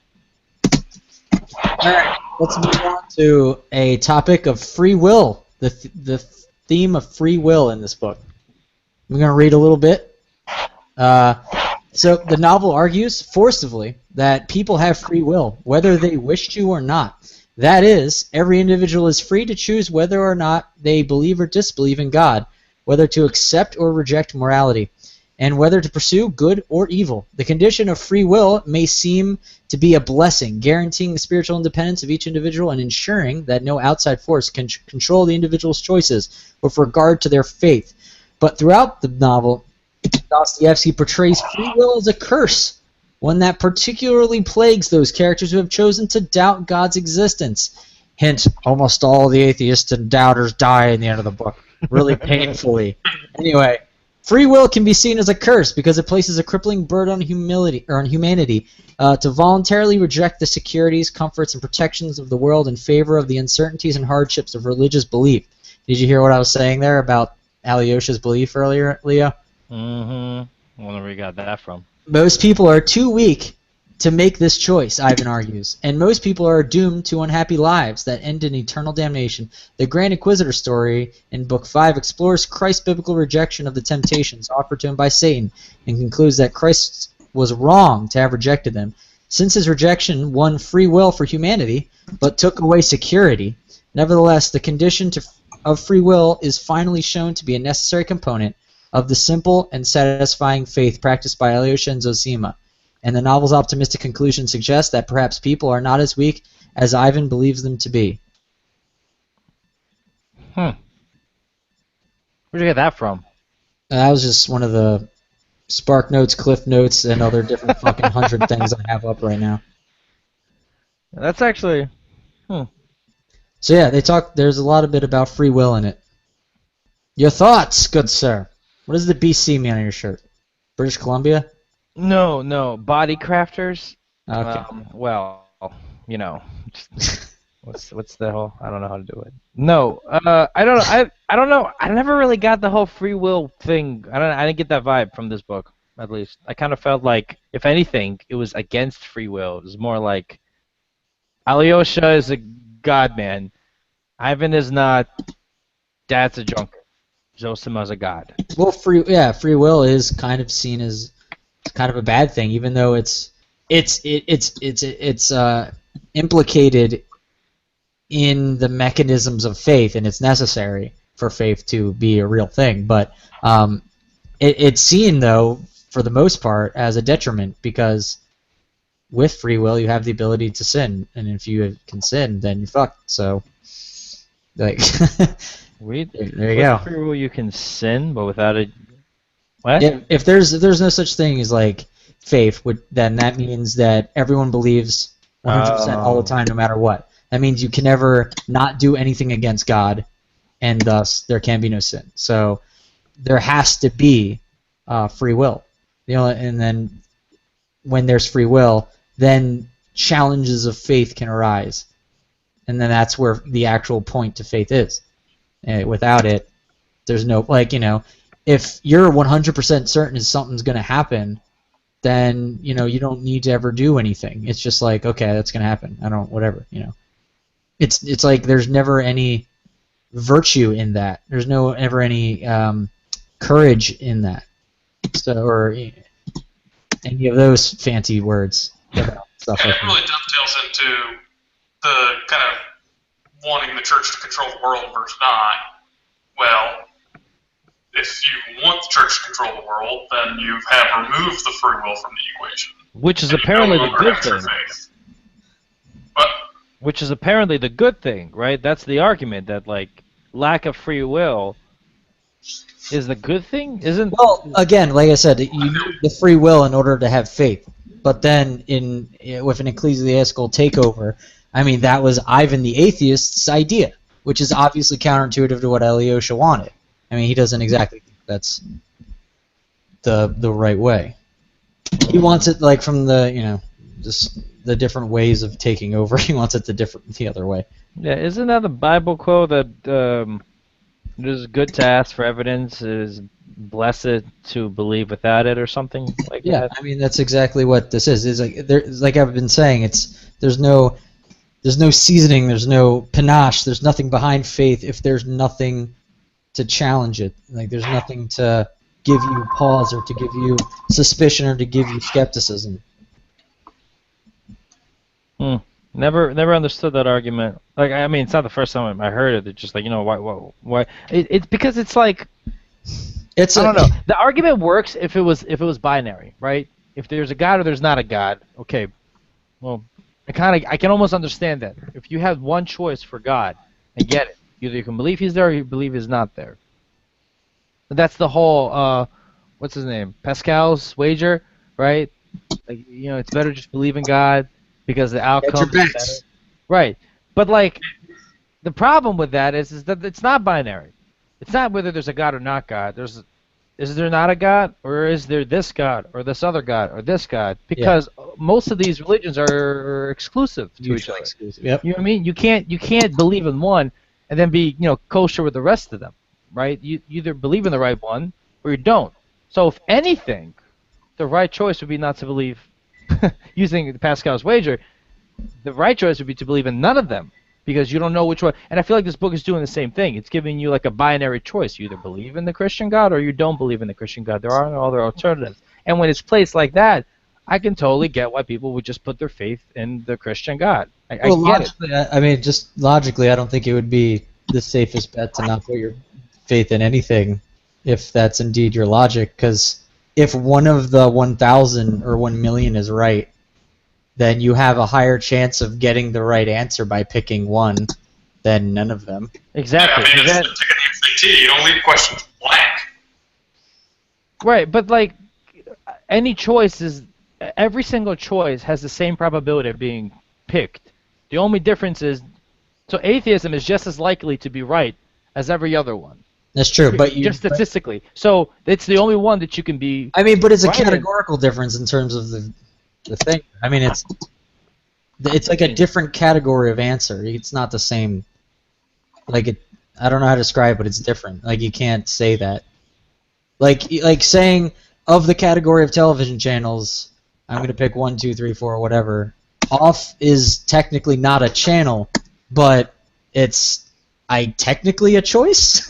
Alright, let's move on to a topic of free will. The theme of free will in this book. I'm going to read a little bit. So the novel argues forcibly that people have free will, whether they wish to or not. That is, every individual is free to choose whether or not they believe or disbelieve in God, whether to accept or reject morality, and whether to pursue good or evil. The condition of free will may seem to be a blessing, guaranteeing the spiritual independence of each individual and ensuring that no outside force can control the individual's choices with regard to their faith. But throughout the novel, Dostoevsky portrays free will as a curse, one that particularly plagues those characters who have chosen to doubt God's existence. Hint, almost all the atheists and doubters die in the end of the book, really painfully. Anyway, free will can be seen as a curse because it places a crippling burden on humanity to voluntarily reject the securities, comforts, and protections of the world in favor of the uncertainties and hardships of religious belief. Did you hear what I was saying there about Alyosha's belief earlier, Leo? Mm-hmm. I wonder where you got that from. Most people are too weak to make this choice, Ivan argues, and most people are doomed to unhappy lives that end in eternal damnation. The Grand Inquisitor story in Book 5 explores Christ's biblical rejection of the temptations offered to him by Satan and concludes that Christ was wrong to have rejected them. Since his rejection won free will for humanity, but took away security, nevertheless, the condition of free will is finally shown to be a necessary component of the simple and satisfying faith practiced by Alyosha and Zosima. And the novel's optimistic conclusion suggests that perhaps people are not as weak as Ivan believes them to be. Where'd you get that from? That was just one of the Spark Notes, Cliff Notes, and other different fucking 100 things I have up right now. That's actually... So yeah, there's a lot of bit about free will in it. Your thoughts, good sir. What does the BC mean on your shirt? British Columbia? No. Body crafters? Okay. Well, you know... What's the whole? I don't know how to do it. No, I don't know. I never really got the whole free will thing. I didn't get that vibe from this book, at least. I kind of felt like, if anything, it was against free will. It was more like Alyosha is a god man. Ivan is not. Dad's a drunk. Zosima's a god. Well, free will is kind of seen as kind of a bad thing, even though it's implicated in the mechanisms of faith, and it's necessary for faith to be a real thing. But it's seen, though, for the most part, as a detriment, because with free will you have the ability to sin, and if you can sin, then you're fucked. So, like, there you go. With free will you can sin, but without it, what? Yeah, if there's no such thing as like faith, then that means that everyone believes 100% all the time, no matter what. That means you can never not do anything against God, and thus there can be no sin. So there has to be free will. And then when there's free will, then challenges of faith can arise, and then that's where the actual point to faith is. Without it, there's no if you're 100% certain something's going to happen, then you don't need to ever do anything. It's just like, okay, that's going to happen. Whatever. It's like there's never any virtue in that. There's ever any courage in that. So, or any of those fancy words about stuff like it really dovetails into the kind of wanting the church to control the world versus not. Well, if you want the church to control the world, then you have removed the free will from the equation. Which is apparently the good thing. But which is apparently the good thing, right? That's the argument, that like lack of free will is the good thing, isn't? Well, again, like I said, you need the free will in order to have faith. But then, with an ecclesiastical takeover, I mean, that was Ivan the Atheist's idea, which is obviously counterintuitive to what Alyosha wanted. I mean, he doesn't exactly think that's the right way. He wants it like from the just the different ways of taking over. He wants it the other way. Yeah, isn't that the Bible quote that it is good to ask for evidence, it is blessed to believe without it, or something like that? Yeah, I mean that's exactly what this is. It's like I've been saying, there's no seasoning, there's no panache, there's nothing behind faith if there's nothing to challenge it. Like there's nothing to give you pause or to give you suspicion or to give you skepticism. Never understood that argument. Like, I mean, it's not the first time I heard it. It's just like, why? It's because it's like, I don't know. The argument works if it was binary, right? If there's a God or there's not a God. Okay, well, I can almost understand that. If you have one choice for God, I get it. Either you can believe he's there or you believe he's not there. But that's the whole, what's his name? Pascal's wager, right? Like, it's better just believe in God because the outcome is better. Right. But, like, the problem with that is that it's not binary. It's not whether there's a God or not God. Is there not a God, or is there this God, or this other God, or this God? Because most of these religions are exclusive to each other. Exclusive. Yep. You know what I mean? You can't believe in one and then be kosher with the rest of them, right? You either believe in the right one or you don't. So if anything, the right choice would be not to believe, using Pascal's wager, the right choice would be to believe in none of them, because you don't know which one. And I feel like this book is doing the same thing. It's giving you like a binary choice. You either believe in the Christian God or you don't believe in the Christian God. There are no other alternatives. And when it's placed like that, I can totally get why people would just put their faith in the Christian God. I get it. Logically, I mean, just logically, I don't think it would be the safest bet to not put your faith in anything, if that's indeed your logic. Because if one of the 1,000 or 1 million is right, then you have a higher chance of getting the right answer by picking one than none of them. Exactly. Yeah, I mean, it's like an SAT. You don't leave questions blank. Right, but like any choice is, every single choice has the same probability of being picked. The only difference is, so atheism is just as likely to be right as every other one. That's true, but just statistically. So it's the only one that you can be. I mean, but it's a right categorical difference in terms of the thing. I mean, it's like a different category of answer. It's not the same. Like I don't know how to describe it, but it's different. Like you can't say that. Like saying of the category of television channels, I'm going to pick 1, 2, 3, 4, whatever. Off is technically not a channel, but it's technically a choice.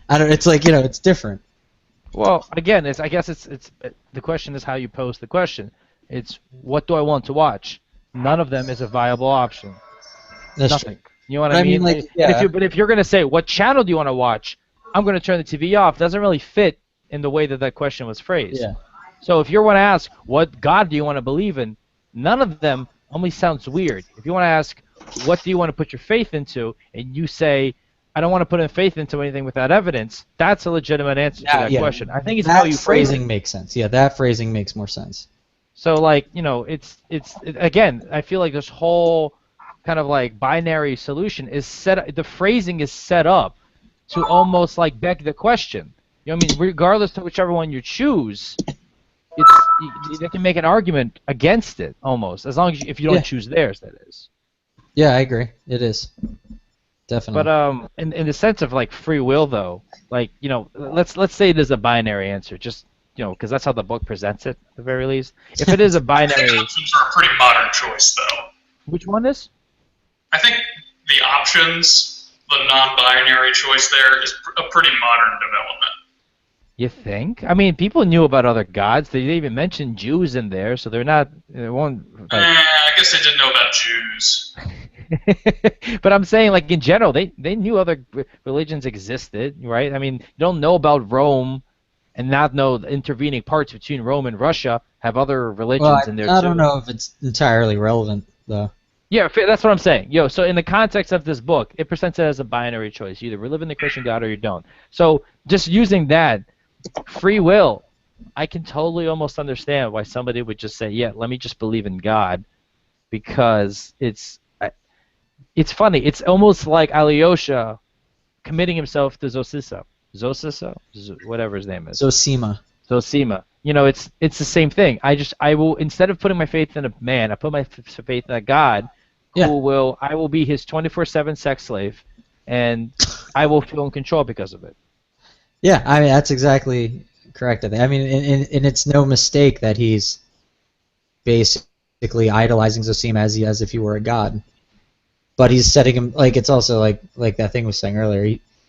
I don't. It's like it's different. Well, again, I guess it's the question is how you pose the question. It's what do I want to watch? None of them is a viable option. That's Nothing. true. You know what I mean? Like, yeah. But if you're going to say what channel do you want to watch, I'm going to turn the TV off. Doesn't really fit in the way that question was phrased. Yeah. So if you want to ask what God do you want to believe in, none of them only sounds weird. If you want to ask what do you want to put your faith into, and you say I don't want to put in faith into anything without evidence, that's a legitimate answer to that question. I think it's that how you phrase phrasing it. makes sense. Yeah, that phrasing makes more sense. So like again, I feel like this whole kind of like binary solution is the phrasing is set up to almost like beg the question. You know what I mean? Regardless of whichever one you choose, they can make an argument against it almost, as long as if you don't choose theirs, that is. Yeah, I agree. It is. Definitely. But in the sense of like free will though, like let's say it is a binary answer, just because that's how the book presents it at the very least. If it is a binary, I think options are a pretty modern choice though. Which one is? I think the options, the non-binary choice there, is a pretty modern development. You think? I mean, people knew about other gods. They even mentioned Jews in there, so they're not. They won't. I guess they didn't know about Jews. But I'm saying, like in general, they knew other religions existed, right? I mean, you don't know about Rome and not know the intervening parts between Rome and Russia have other religions in there too. I don't know if it's entirely relevant though. Yeah, that's what I'm saying. So in the context of this book, it presents it as a binary choice. You either live in the Christian God or you don't. So just using that, free will, I can totally almost understand why somebody would just say, yeah, let me just believe in God, because it's funny. It's almost like Alyosha committing himself to Zosima, whatever his name is. Zosima. It's the same thing. I will, instead of putting my faith in a man, I put my faith in a God I will be his 24/7 sex slave, and I will feel in control because of it. Yeah, I mean that's exactly correct. I mean, and it's no mistake that he's basically idolizing Zosima as if he were a god. But he's setting him like it's also like that thing was saying earlier.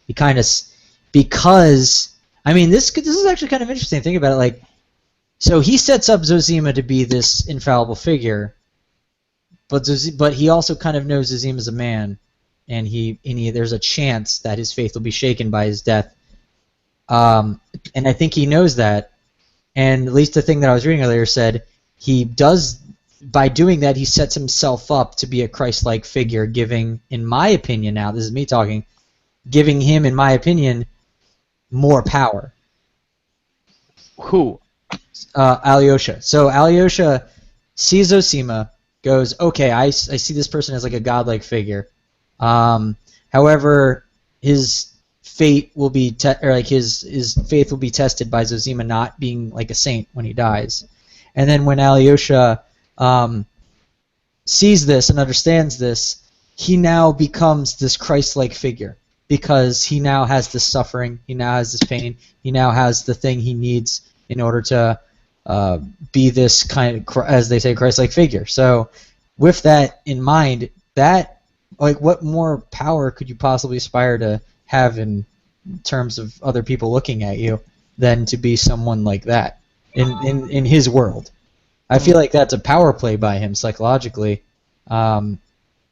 He kind of because I mean this is actually kind of interesting. Think about it. Like, so he sets up Zosima to be this infallible figure, but he also kind of knows Zosima's a man, and there's a chance that his faith will be shaken by his death. And I think he knows that, and at least the thing that I was reading earlier said he does. By doing that, he sets himself up to be a Christ-like figure, giving, in my opinion now, this is me talking, giving him, in my opinion, more power. Who? Alyosha. So Alyosha sees Zosima, goes, okay, I see this person as like a godlike figure. However, his fate will be his faith will be tested by Zosima not being like a saint when he dies. And then when Alyosha sees this and understands this, he now becomes this Christ-like figure because he now has this suffering, he now has this pain, he now has the thing he needs in order to be this kind of, as they say, Christ-like figure. So with that in mind, that, like, what more power could you possibly aspire to have in terms of other people looking at you than to be someone like that in his world? I feel like that's a power play by him psychologically,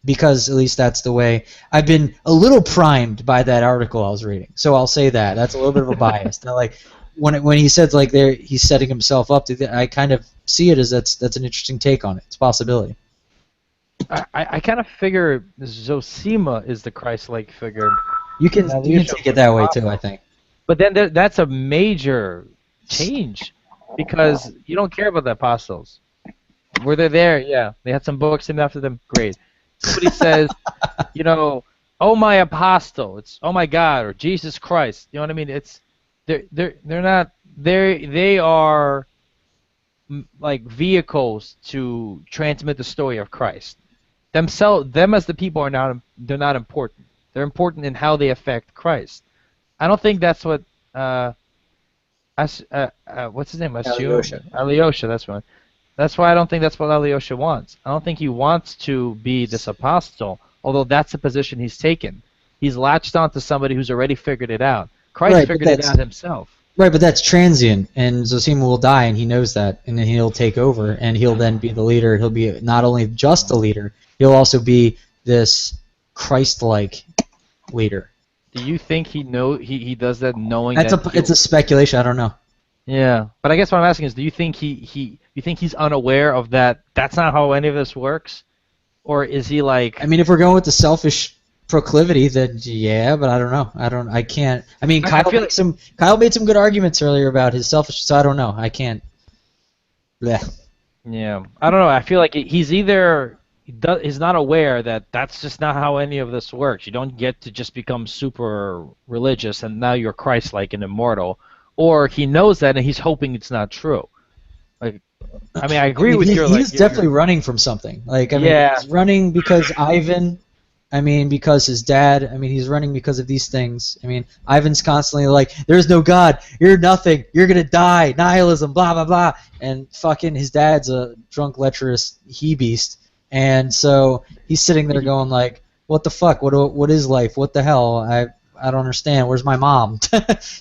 because at least that's the way I've been a little primed by that article I was reading. So I'll say that that's a little bit of a bias. That, like, when he said, like, there he's setting himself up to, I kind of see it as that's an interesting take on it. It's a possibility. I kind of figure Zosima is the Christ-like figure. You can take it that way too, I think. But then that's a major change, because you don't care about the apostles. Were they there? Yeah. They had some books named after them. Great. Somebody says, you know, oh my apostle. It's oh my God, or Jesus Christ. You know what I mean? It's they're not they are like vehicles to transmit the story of Christ. Them as the people they're not important. They're important in how they affect Christ. I don't think that's what what's his name? Alyosha, that's one. That's why I don't think that's what Alyosha wants. I don't think he wants to be this apostle, although that's the position he's taken. He's latched onto somebody who's already figured it out. Christ figured it out himself. Right, but that's transient, and Zosima will die, and he knows that, and then he'll take over, and he'll then be the leader. He'll be not only just the leader, he'll also be this Christ-like leader. Do you think he does that knowing it's a speculation. I don't know. Yeah, but I guess what I'm asking is, do you think he's unaware of that? That's not how any of this works, or is he like? I mean, if we're going with the selfish proclivity, then yeah, but I don't know. I can't. I mean, Kyle made some good arguments earlier about his selfish. So I don't know. I can't. Blech. Yeah, I don't know. I feel like he's either he's not aware that that's just not how any of this works. You don't get to just become super religious and now you're Christ-like and immortal, or he knows that and he's hoping it's not true. Like, I mean, I agree with your. He's definitely running from something. Like, I mean, he's running because Ivan. I mean, because his dad. I mean, he's running because of these things. I mean, Ivan's constantly like, "There's no God. You're nothing. You're gonna die. Nihilism. Blah blah blah." And fucking his dad's a drunk, lecherous he-beast. And so he's sitting there going like, "What the fuck? What is life? What the hell? I don't understand. Where's my mom?"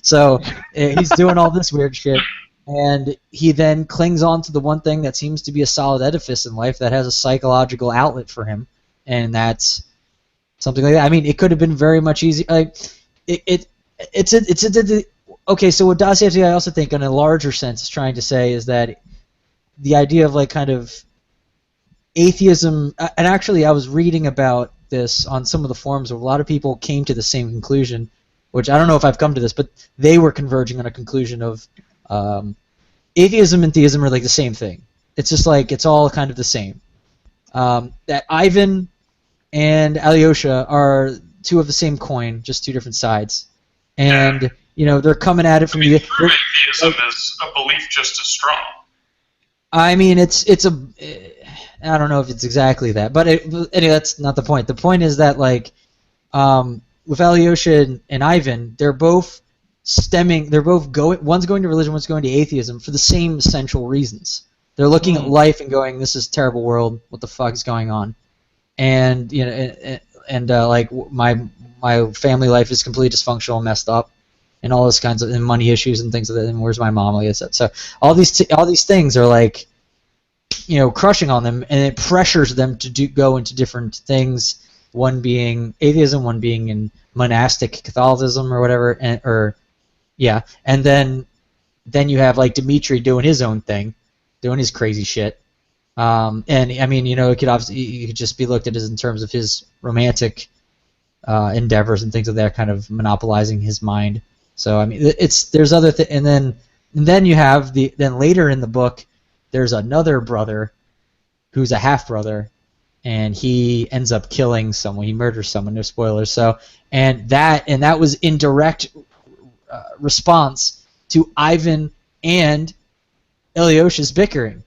So he's doing all this weird shit, and he then clings on to the one thing that seems to be a solid edifice in life that has a psychological outlet for him, and that's something like that. I mean, it could have been very much easy. Like, okay. So what Dostoevsky, I also think, in a larger sense, is trying to say is that the idea of like kind of atheism, and actually I was reading about this on some of the forums where a lot of people came to the same conclusion, which I don't know if I've come to this, but they were converging on a conclusion of atheism and theism are like the same thing. It's just like, it's all kind of the same. That Ivan and Alyosha are two of the same coin, just two different sides. And, you know, they're coming at it from the... Theism is a belief just as strong. I mean, it's a... I don't know if it's exactly that, but anyway, that's not the point. The point is that, like, with Alyosha and Ivan, they're both going. One's going to religion, one's going to atheism for the same essential reasons. They're looking at life and going, "This is a terrible world. What the fuck is going on?" And you know, and like my family life is completely dysfunctional, messed up, and all this kinds of and money issues and things like that. And where's my mom? Like I said, so all these things are like, you know, crushing on them, and it pressures them to go into different things. One being atheism, one being in monastic Catholicism or whatever, and then you have like Dmitri doing his own thing, doing his crazy shit. And I mean, you know, it could just be looked at as in terms of his romantic endeavors and things like that, kind of monopolizing his mind. So I mean, there's other things, and then you have then later in the book, there's another brother who's a half brother, and he ends up killing someone. He murders someone. No spoilers. So and that was in direct response to Ivan and Ilyosha's bickering.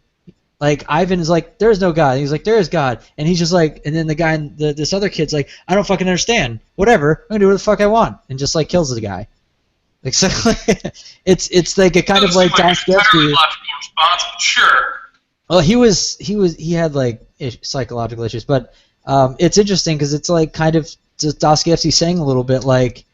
like Ivan is like, there's no God. And he's like, there is God. And he's just like, and then the guy, this other kid's like, I don't fucking understand. Whatever, I'm gonna do what the fuck I want, and just like kills the guy. Like, so it's like a kind of like Dostoevsky. Logical response, but sure. Well, he had like psychological issues, but it's interesting because it's like kind of just Dostoevsky saying a little bit like,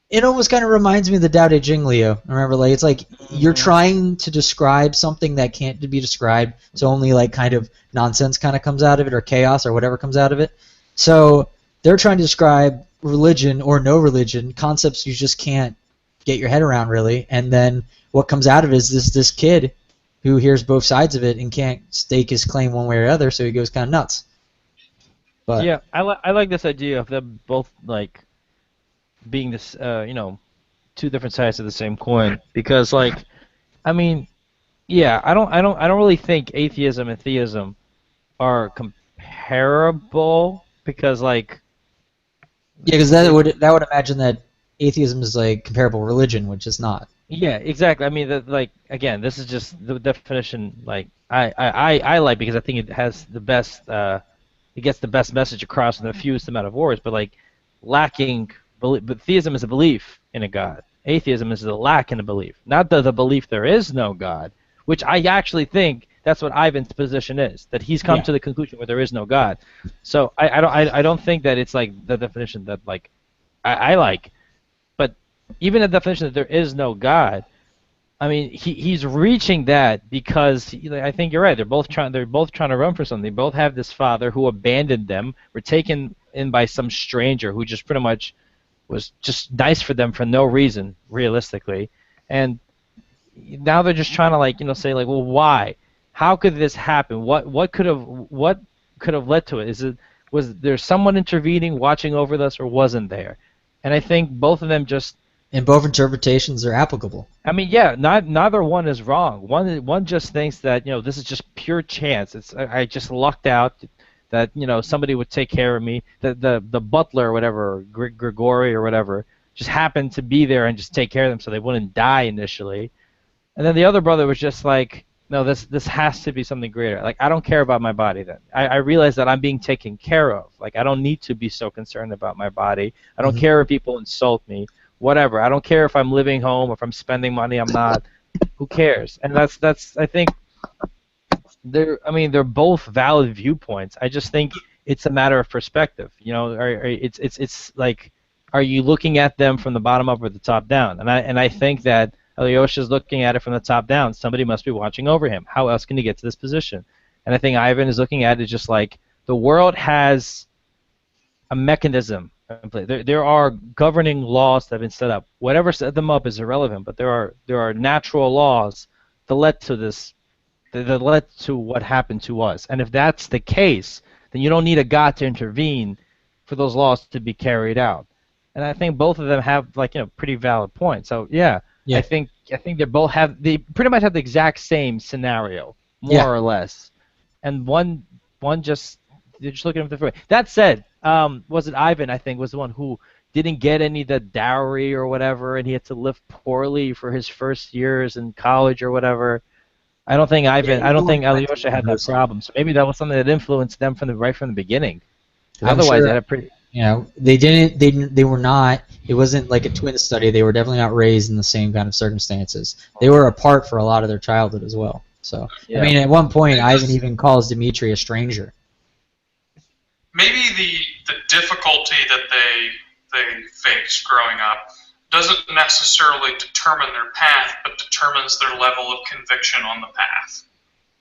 it almost kind of reminds me of the Tao Te Ching, Leo. Remember, like it's like you're trying to describe something that can't be described, so only like kind of nonsense kind of comes out of it, or chaos, or whatever comes out of it. So they're trying to describe religion or no religion, concepts you just can't get your head around really, and then what comes out of it is this kid who hears both sides of it and can't stake his claim one way or the other, so he goes kind of nuts. But yeah, I like this idea of them both like being this two different sides of the same coin, because like I mean, yeah, I don't really think atheism and theism are comparable, because like yeah, because that would imagine that atheism is like comparable religion, which is not. yeah, exactly. I mean, like again, this is just the definition. Like I like, because I think it has the best. It gets the best message across in the fewest amount of words. But like lacking, but theism is a belief in a God. Atheism is a lack in a belief, not the belief there is no God. Which I actually think that's what Ivan's position is. That he's come to the conclusion where there is no God. So I don't think that it's like the definition that like I like. Even the definition that there is no God, I mean, he's reaching that because I think you're right. They're both trying to run for something. They both have this father who abandoned them, were taken in by some stranger who just pretty much was just nice for them for no reason, realistically. And now they're just trying to say well, why? How could this happen? What could have led to it? Was there someone intervening, watching over us, or wasn't there? And I think both of them just. And both interpretations are applicable. I mean, yeah, neither one is wrong. One just thinks that this is just pure chance. I just lucked out that somebody would take care of me. The butler or whatever, Grigori or whatever, just happened to be there and just take care of them so they wouldn't die initially. And then the other brother was just like, no, this has to be something greater. Like, I don't care about my body then. I realize that I'm being taken care of. Like, I don't need to be so concerned about my body. I don't care if people insult me. Whatever. I don't care if I'm living home or if I'm spending money. I'm not. Who cares? And that's. I think. They're both valid viewpoints. I just think it's a matter of perspective. It's like, are you looking at them from the bottom up or the top down? And I think that Alyosha's looking at it from the top down. Somebody must be watching over him. How else can he get to this position? And I think Ivan is looking at it just like the world has a mechanism. There are governing laws that have been set up. Whatever set them up is irrelevant, but there are natural laws that led to this, that led to what happened to us. And if that's the case, then you don't need a God to intervene for those laws to be carried out. And I think both of them have pretty valid points. So yeah. I think they pretty much have the exact same scenario, more or less. And one just they're just looking at the different way. That said, was it Ivan, I think, was the one who didn't get any of the dowry or whatever, and he had to live poorly for his first years in college or whatever. I don't think Alyosha had that problem. So maybe that was something that influenced them right from the beginning. Otherwise, they had a pretty. They were not. It wasn't like a twin study. They were definitely not raised in the same kind of circumstances. They were apart for a lot of their childhood as well. So I mean, at one point, Ivan even calls Dmitri a stranger. Maybe the difficulty that they face growing up doesn't necessarily determine their path, but determines their level of conviction on the path.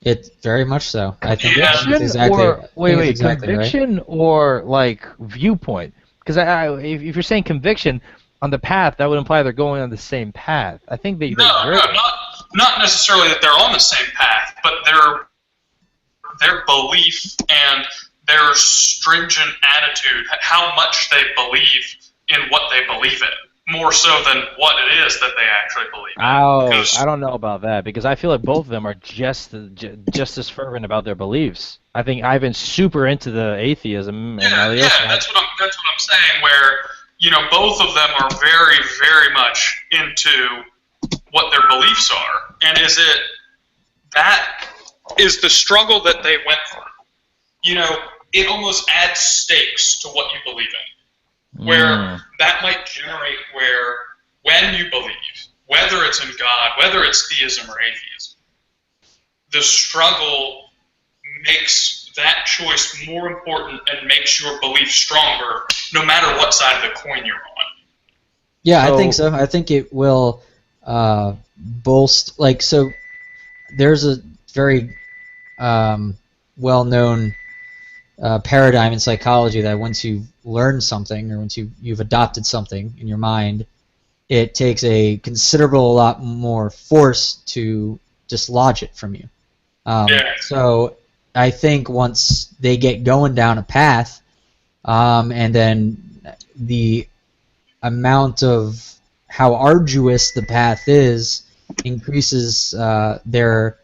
It very much so. I think conviction right. Or like viewpoint? Because if you're saying conviction on the path, that would imply they're going on the same path. I think not necessarily that they're on the same path, but their belief and their stringent attitude, how much they believe in what they believe in, more so than what it is that they actually believe in. I don't know about that, because I feel like both of them are just as fervent about their beliefs. I think Ivan's super into the atheism. And that's what I'm saying, where both of them are very, very much into what their beliefs are. And is it that is the struggle that they went through. You know, it almost adds stakes to what you believe in. Where that might generate where, when you believe, whether it's in God, whether it's theism or atheism, the struggle makes that choice more important and makes your belief stronger, no matter what side of the coin you're on. Yeah, I think so. I think it will bolster. Like, so there's a very well-known paradigm in psychology that once you learn something, or once you've adopted something in your mind, it takes a considerable lot more force to dislodge it from you. So I think once they get going down a path, and then the amount of how arduous the path is increases their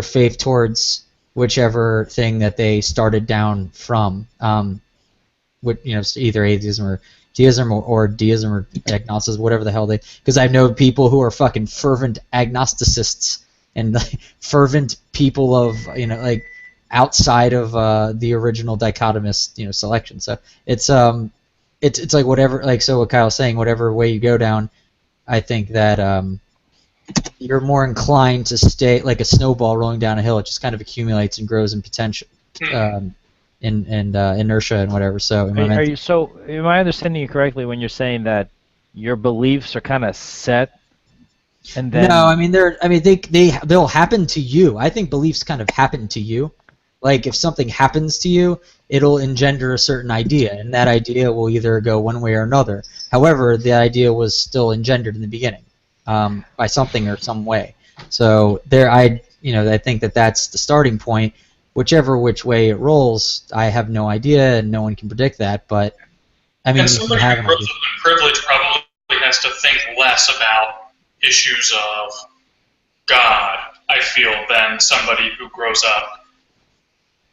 faith towards whichever thing that they started down from, either atheism or theism or deism or agnosticism, whatever the hell they. Because I know people who are fucking fervent agnosticists and fervent people of like outside of the original dichotomist selection. So it's like whatever, like, so what Kyle's saying, whatever way you go down, I think that you're more inclined to stay like a snowball rolling down a hill. It just kind of accumulates and grows in potential, in inertia and whatever. So am I understanding you correctly when you're saying that your beliefs are kind of set, and then no, I mean they'll happen to you. I think beliefs kind of happen to you. Like, if something happens to you, it'll engender a certain idea, and that idea will either go one way or another. However, the idea was still engendered in the beginning by something or some way. So I think that's the starting point. Which way it rolls, I have no idea, and no one can predict that. But I mean, and somebody who grows up in privilege probably has to think less about issues of God, I feel, than somebody who grows up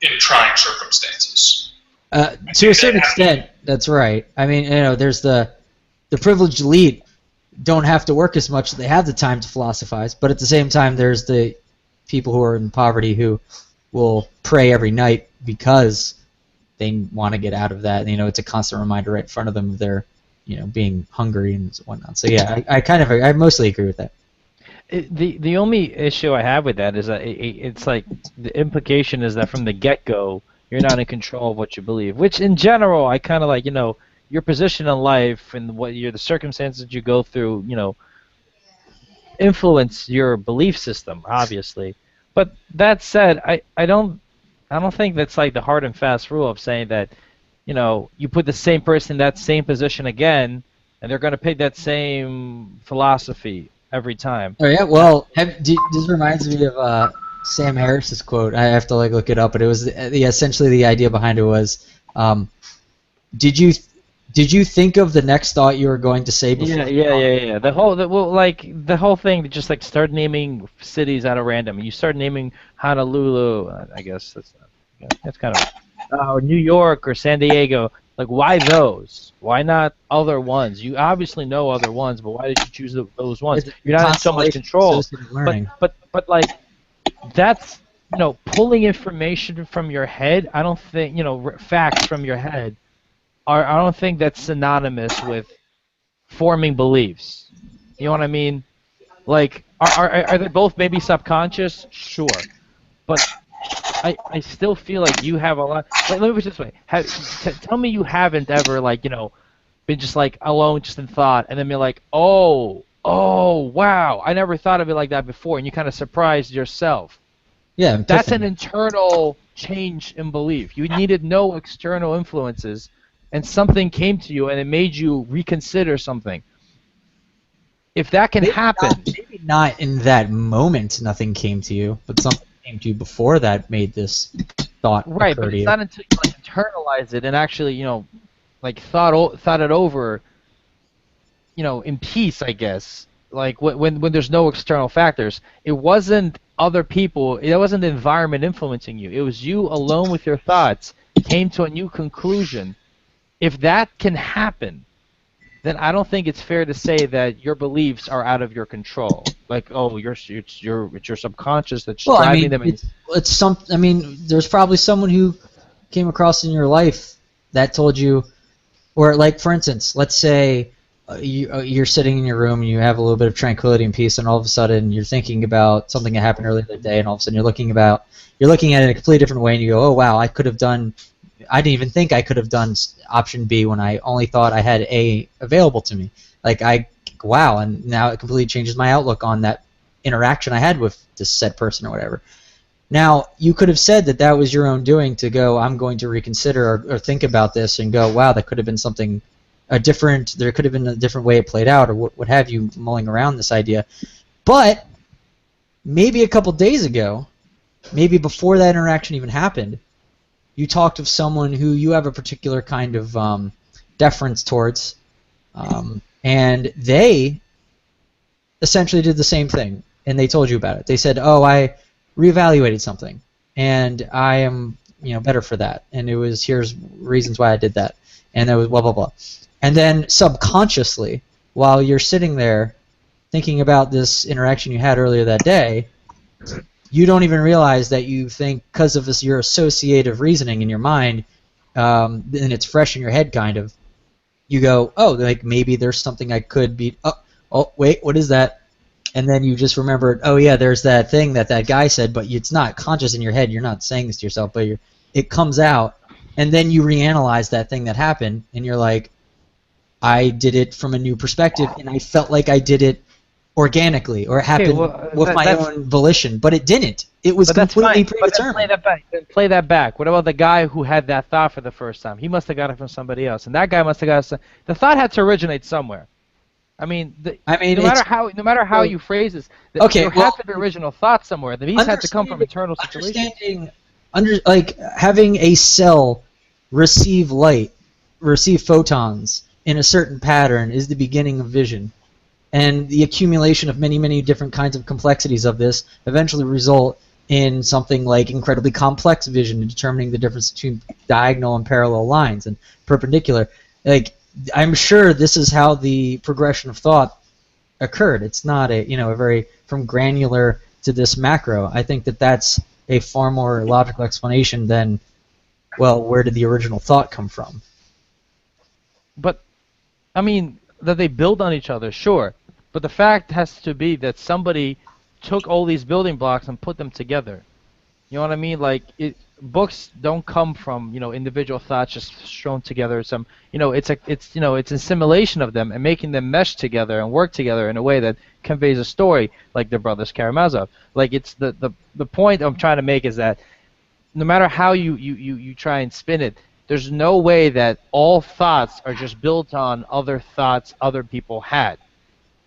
in trying circumstances. To a certain extent, that's right. I mean, there's the privileged elite don't have to work as much; they have the time to philosophize. But at the same time, there's the people who are in poverty who will pray every night because they want to get out of that. It's a constant reminder right in front of them of their, being hungry and whatnot. So yeah, I mostly agree with that. The only issue I have with that is that it's like the implication is that from the get-go you're not in control of what you believe, which in general I kind of like. Your position in life and the circumstances that you go through, influence your belief system, obviously. But that said, I don't think that's like the hard and fast rule of saying that, you put the same person in that same position again, and they're going to pick that same philosophy every time. Oh yeah, well, this reminds me of Sam Harris's quote. I have to look it up, but it was essentially the idea behind it was, did you think of the next thought you were going to say before? Yeah. The whole thing, just like start naming cities out of random. You start naming Honolulu. I guess that's kind of New York or San Diego. Like, why those? Why not other ones? You obviously know other ones, but why did you choose those ones? You're not in so much control. But like, that's pulling information from your head. I don't think facts from your head. I don't think that's synonymous with forming beliefs. You know what I mean? Like, are they both maybe subconscious? Sure, but I still feel like you have a lot. Let me put it this way: tell me you haven't ever been just alone, just in thought, and then be like, oh wow, I never thought of it like that before, and you kind of surprised yourself. Yeah, that's an internal change in belief. You needed no external influences. And something came to you, and it made you reconsider something. If that can happen, maybe not in that moment, nothing came to you, but something came to you before that made this thought right. occur But to it's you. not until you internalize it and actually, thought it over, in peace, I guess. Like when there's no external factors, it wasn't other people, it wasn't the environment influencing you. It was you alone with your thoughts came to a new conclusion. If that can happen, then I don't think it's fair to say that your beliefs are out of your control. Like, oh, it's your subconscious that's Well, I driving mean, them. it's some. I mean, there's probably someone who came across in your life that told you, or like for instance, let's say you're sitting in your room and you have a little bit of tranquility and peace, and all of a sudden you're thinking about something that happened earlier that day, and all of a sudden you're looking at it in a completely different way, and you go, oh wow, I didn't even think I could have done option B when I only thought I had A available to me. Like wow, and now it completely changes my outlook on that interaction I had with this said person or whatever. Now, you could have said that was your own doing to go, I'm going to reconsider or think about this and go, wow, that could have been something there could have been a different way it played out, or what have you, mulling around this idea. But maybe a couple days ago, maybe before that interaction even happened, you talked with someone who you have a particular kind of deference towards, and they essentially did the same thing, and they told you about it. They said, oh, I reevaluated something, and I am better for that, and here's reasons why I did that, and it was blah blah blah. And then subconsciously, while you're sitting there thinking about this interaction you had earlier that day, you don't even realize that you think, because of your associative reasoning in your mind, and it's fresh in your head kind of, you go, oh, like maybe there's something I could be, oh wait, what is that? And then you just remembered, oh yeah, there's that thing that guy said, but it's not conscious in your head. You're not saying this to yourself, but it comes out, and then you reanalyze that thing that happened, and you're like, I did it from a new perspective, and I felt like I did it organically, or it happened with my own volition, but it didn't. It was completely predetermined. Play that back. What about the guy who had that thought for the first time? He must have got it from somebody else, and that guy must have got it. The thought had to originate somewhere. no matter how you phrase this, there has to be original thought somewhere. These had to come from internal situations. Like having a cell receive photons in a certain pattern is the beginning of vision. And the accumulation of many, many different kinds of complexities of this eventually result in something like incredibly complex vision and determining the difference between diagonal and parallel lines and perpendicular. Like, I'm sure this is how the progression of thought occurred. It's not a very from granular to this macro. I think that's a far more logical explanation than, well, where did the original thought come from? But, I mean, that they build on each other, sure. But the fact has to be that somebody took all these building blocks and put them together. You know what I mean? Like, books don't come from individual thoughts just thrown together. It's a simulation of them and making them mesh together and work together in a way that conveys a story, like the brothers Karamazov. Like, it's the point I'm trying to make is that no matter how you try and spin it, there's no way that all thoughts are just built on other thoughts other people had.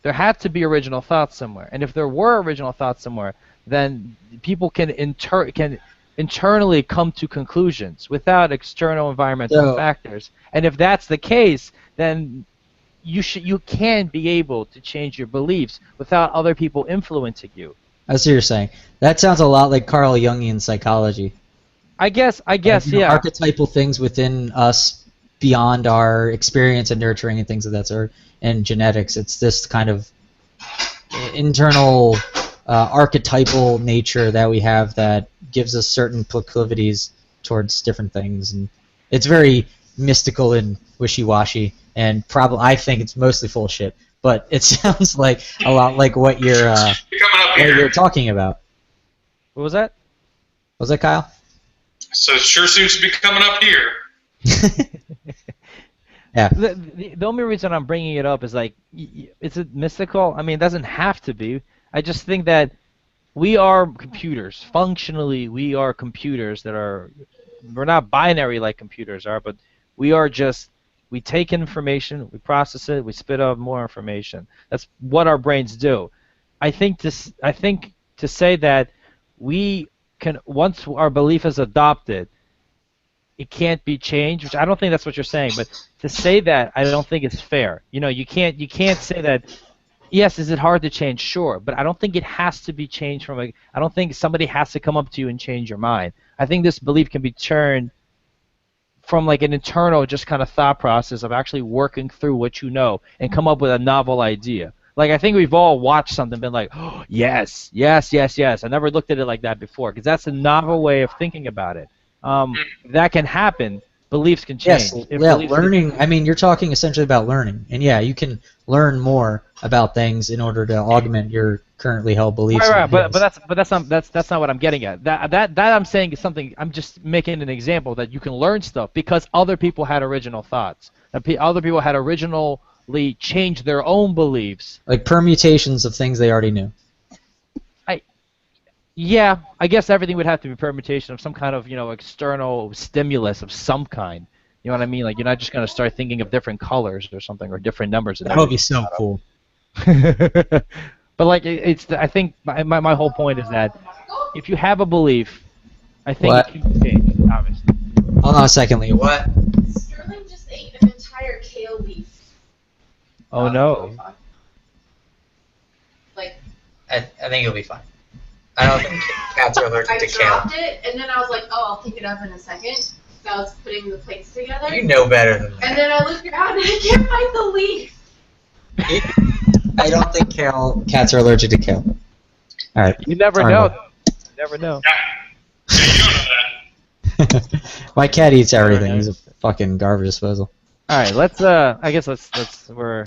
There had to be original thoughts somewhere, and if there were original thoughts somewhere, then people can internally come to conclusions without external environmental factors. And if that's the case, then you can be able to change your beliefs without other people influencing you. I see what you're saying. That sounds a lot like Carl Jungian psychology. I guess, yeah. Archetypal things within us beyond our experience and nurturing and things of that sort, and genetics. It's this kind of internal archetypal nature that we have that gives us certain proclivities towards different things, and it's very mystical and wishy-washy, and I think it's mostly full of shit. But it sounds like a lot like what you're talking about. What was that? What was that, Kyle? So it sure seems to be coming up here. Yeah. The only reason I'm bringing it up is like, is it mystical? I mean, it doesn't have to be. I just think that we are computers. Functionally, we are computers we're not binary like computers are, but we take information, we process it, we spit out more information. That's what our brains do. I think to say that we can, once our belief is adopted, it can't be changed, which I don't think that's what you're saying, but to say that, I don't think it's fair. You can't say that, yes, is it hard to change? Sure, but I don't think it has to be changed I don't think somebody has to come up to you and change your mind. I think this belief can be turned from like an internal just kind of thought process of actually working through what you know and come up with a novel idea. Like I think we've all watched something and been like, oh, yes, yes, yes, yes. I never looked at it like that before because that's a novel way of thinking about it. That can happen. Beliefs can change. Yes, yeah, learning. I mean, you're talking essentially about learning, and yeah, you can learn more about things in order to augment your currently held beliefs. Right, but that's not what I'm getting at. That I'm saying is something. I'm just making an example that you can learn stuff because other people had original thoughts. Other people had originally changed their own beliefs, like permutations of things they already knew. Yeah, I guess everything would have to be permutation of some kind of, external stimulus of some kind. You know what I mean? Like you're not just gonna start thinking of different colors or something or different numbers. That would be so cool. But like I think my whole point is that if you have a belief, I think it can change. Obviously. Hold on a second, Lee. What? Sterling just ate an entire kale leaf. Oh no. Like. I think it'll be fine. I don't think cats are allergic to kale. I dropped it, and then I was like, oh, I'll pick it up in a second. So I was putting the plates together. You know better than that. And then I looked around and I can't find the leaf. I don't think cats are allergic to kale. All right. You never know. You never know. Yeah, you don't know that. My cat eats everything. He's a fucking garbage disposal. All right, let's. I guess let's. I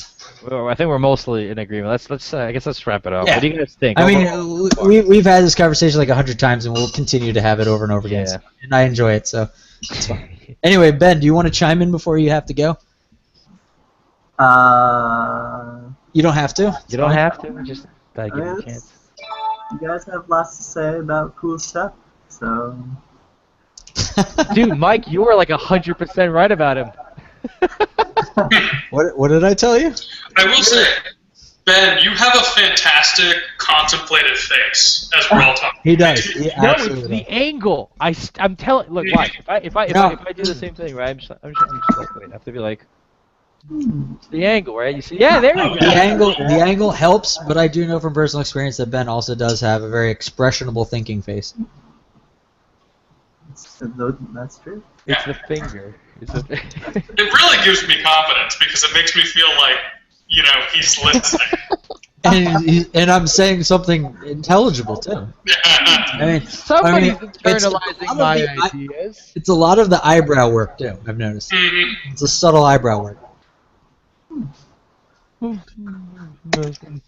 think we're mostly in agreement. Let's. I guess let's wrap it up. Yeah. What do you guys think? I mean, we've had this conversation like 100 times, and we'll continue to have it over and over again. Yeah. And I enjoy it, so it's fine. Anyway, Ben, do you want to chime in before you have to go? You don't have to. You don't have to. Just give it a chance. You guys have lots to say about cool stuff, so. Dude, Mike, you were like 100% right about him. What did I tell you? I will say, Ben, you have a fantastic contemplative face as we're all talking. He does. He No, absolutely it's the does. angle. I'm telling. Look, watch. If I do the same thing, right? I'm just like, wait. I have to be like, the angle, right? You see? Yeah, there you go. The angle helps, but I do know from personal experience that Ben also does have a very expressionable thinking face. That's true. It's the finger. It really gives me confidence because it makes me feel like, he's listening. And I'm saying something intelligible too. Somebody's it's internalizing my ideas. It's a lot of the eyebrow work too. I've noticed. Mm-hmm. It's a subtle eyebrow work.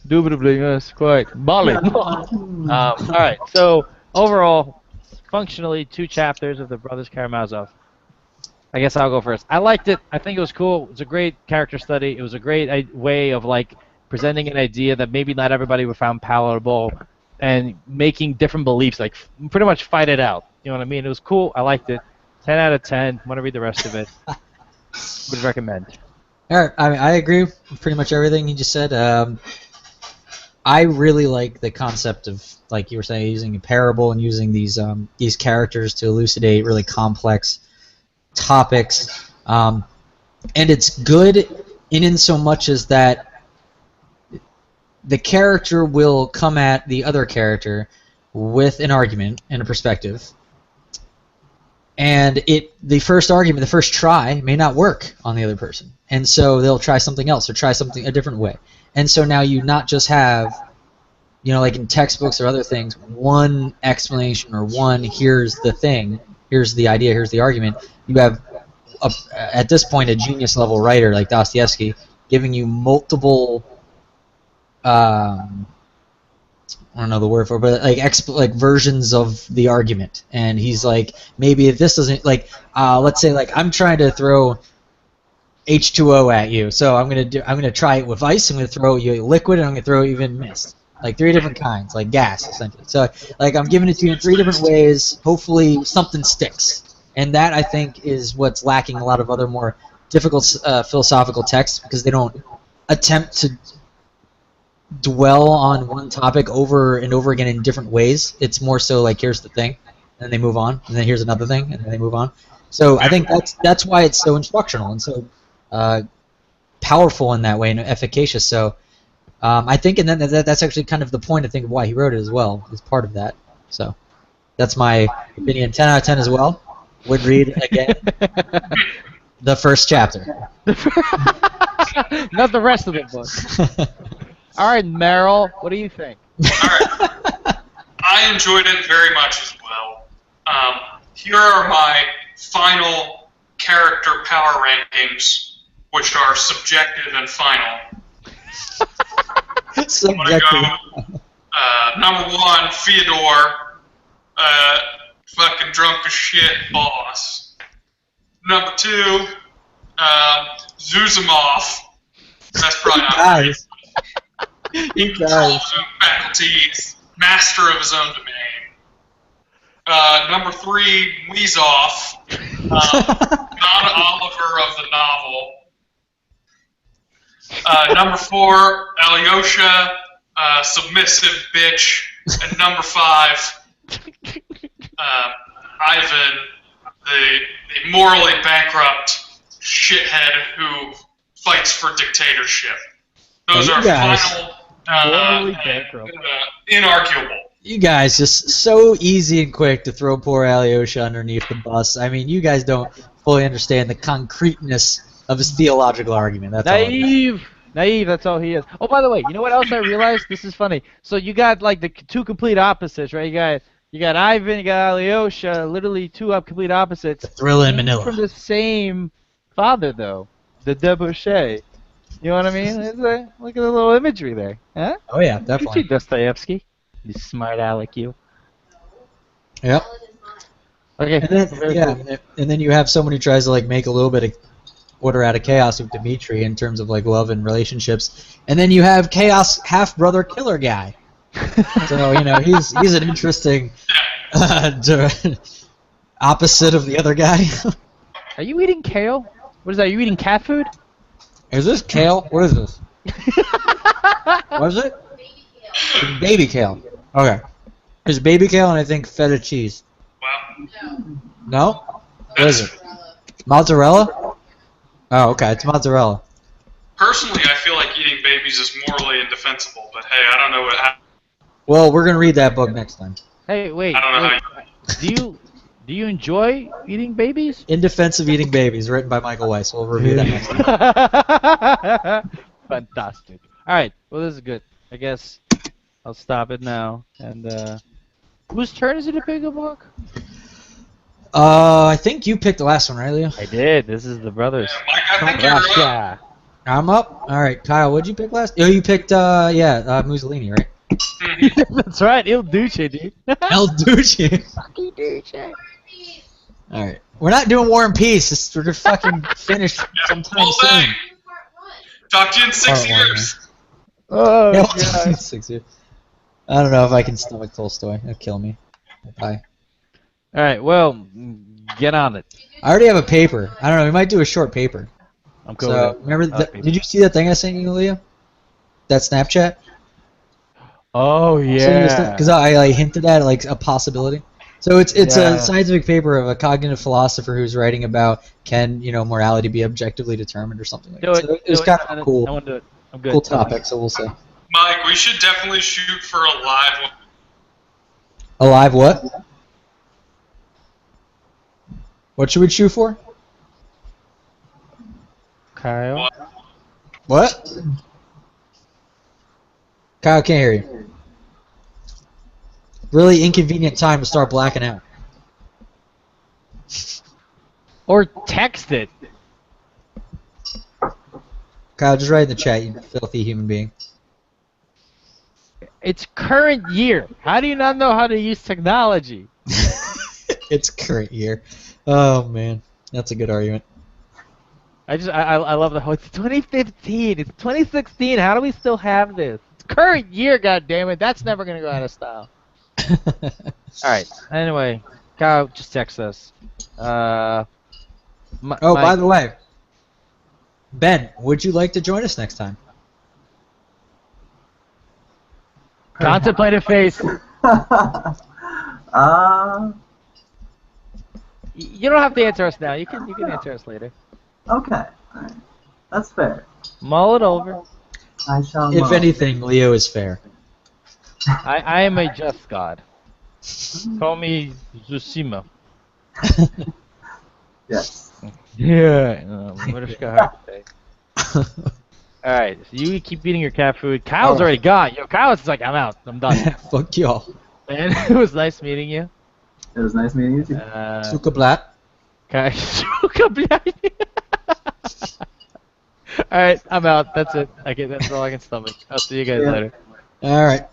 Indubitably, yes, quite. Molly. All right. So overall, functionally, 2 chapters of the Brothers Karamazov. I guess I'll go first. I liked it. I think it was cool. It was a great character study. It was a great way of presenting an idea that maybe not everybody would find palatable, and making different beliefs pretty much fight it out. You know what I mean? It was cool. I liked it. 10 out of 10. Want to read the rest of it? Would recommend. All right. I mean, I agree with pretty much everything he just said. I really like the concept of, like you were saying, using a parable and using these characters to elucidate really complex topics, and it's good in so much as that the character will come at the other character with an argument and a perspective, and the first argument, the first try, may not work on the other person, and so they'll try something else or try something a different way, and so now you not just have, like in textbooks or other things, one explanation or one here's the thing, here's the idea, here's the argument. You have, at this point, a genius-level writer like Dostoevsky giving you multiple, I don't know the word for it, but like versions of the argument. And he's like, maybe if this doesn't, let's say, I'm trying to throw H2O at you, so I'm gonna try it with ice. I'm gonna throw you liquid, and I'm gonna throw you even mist. 3 different kinds, like gas, essentially. So, I'm giving it to you in 3 different ways. Hopefully, something sticks. And that, I think, is what's lacking a lot of other more difficult philosophical texts, because they don't attempt to dwell on one topic over and over again in different ways. It's more so here's the thing, and then they move on, and then here's another thing, and then they move on. So I think that's why it's so instructional and so powerful in that way and efficacious. So I think, and then that's actually kind of the point, I think, of why he wrote it as well, is part of that. So that's my opinion. 10 out of 10 as well. would read again the first chapter. Not the rest of the book. All right, Meryl, what do you think? Alright. I enjoyed it very much as well. Here are my final character power rankings, which are subjective and final. I'm gonna go number 1, Fyodor, fucking drunk as shit boss. Number 2, Zuzimov. That's probably not right. He Control does. his own faculties, master of his own domain. Number 3, Weezoff, non-Oliver of the novel. Number 4, Alyosha, submissive bitch. And number 5, Ivan, the morally bankrupt shithead who fights for dictatorship. Those You are guys. final, Morally bankrupt. inarguable. You guys just so easy and quick to throw poor Alyosha underneath the bus. I mean, you guys don't fully understand the concreteness of his theological argument. That's all. Naive, that's all he is. Oh, by the way, you know what else I realized? This is funny. So you got like the two complete opposites, right? You got Ivan, you got Alyosha, literally two complete opposites. Thriller in Each Manila. From the same father, though, the debauchee. You know what I mean? Look at the little imagery there, huh? Oh yeah, You definitely. see Dostoevsky, you smart aleck, you. Yep. Okay. And then, very yeah, cool. and then you have someone who tries to like make a little bit of order out of chaos with Dmitri in terms of like love and relationships, and then you have chaos half brother killer guy. So you know he's an interesting opposite of the other guy. Are you eating kale? What is that? Are you eating cat food? Is this kale? What is this? What is it? It's baby kale. Okay. There's baby kale and I think feta cheese. Wow. No? What is it? Mozzarella? Oh, okay. It's mozzarella. Personally, I feel like eating babies is morally indefensible, but hey, I don't know what happened. Well, we're gonna read that book next time. Hey, wait. I don't know wait. Do you enjoy eating babies? In Defense of Eating Babies, written by Michael Weiss. We'll review that next time. Fantastic. All right. Well, this is good. I guess I'll stop it now. And whose turn is it to pick a book? I think you picked the last one, right, Leo? I did. This is the brothers. Yeah, Mike, I think you're up. Russia. I'm up. All right, Kyle, what'd you pick last? Oh, you picked Mussolini, right? That's right. Il Duce, dude. El Duce. Fucking Duce. All right, we're not doing War and Peace. We're gonna fucking finish sometime Whole soon. thing. Talk to you in 6 Oh, years. Oh, Yeah, God. 6 years. I don't know if I can stomach Tolstoy. It'll kill me. Bye. All right. Well, get on it. I already have a paper. I don't know. We might do a short paper. I'm cool. So with it. remember, Paper. did you see that thing I sent you, Leo? That Snapchat? Oh yeah. Because I like, hinted at like a possibility. So it's Yeah. a scientific paper of a cognitive philosopher who's writing about can morality be objectively determined or something like Do that. it. So it's do kind it. of a cool I want to do it. I'm good. cool topic. So we'll see. Mike, we should definitely shoot for a live one. A live what? What should we shoot for? Kyle. What? Kyle can't hear you. Really inconvenient time to start blacking out. Or text it. Kyle, just write in the chat, you filthy human being. It's current year. How do you not know how to use technology? It's current year. Oh man, that's a good argument. I love the whole. It's 2015. It's 2016. How do we still have this? It's current year. God damn it. That's never gonna go out of style. All right. Anyway, Kyle, just text us. By the way, Ben, would you like to join us next time? Contemplative face. You don't have to answer us now. You can answer us later. Okay. Alright. That's fair. Mull it over. I shall If not. anything, Leo is fair. I am a just God. Call me Zusima. Yes. Yeah. Mariska Hargitay. All right. So you keep eating your cat food. Kyle's already got. Yo, Kyle's like, I'm out. I'm done. Fuck y'all. And it was nice meeting you. It was nice meeting you too. Suka Blatt. All right, I'm out. That's it. That's all I can stomach. I'll see you guys Yeah. later. All right.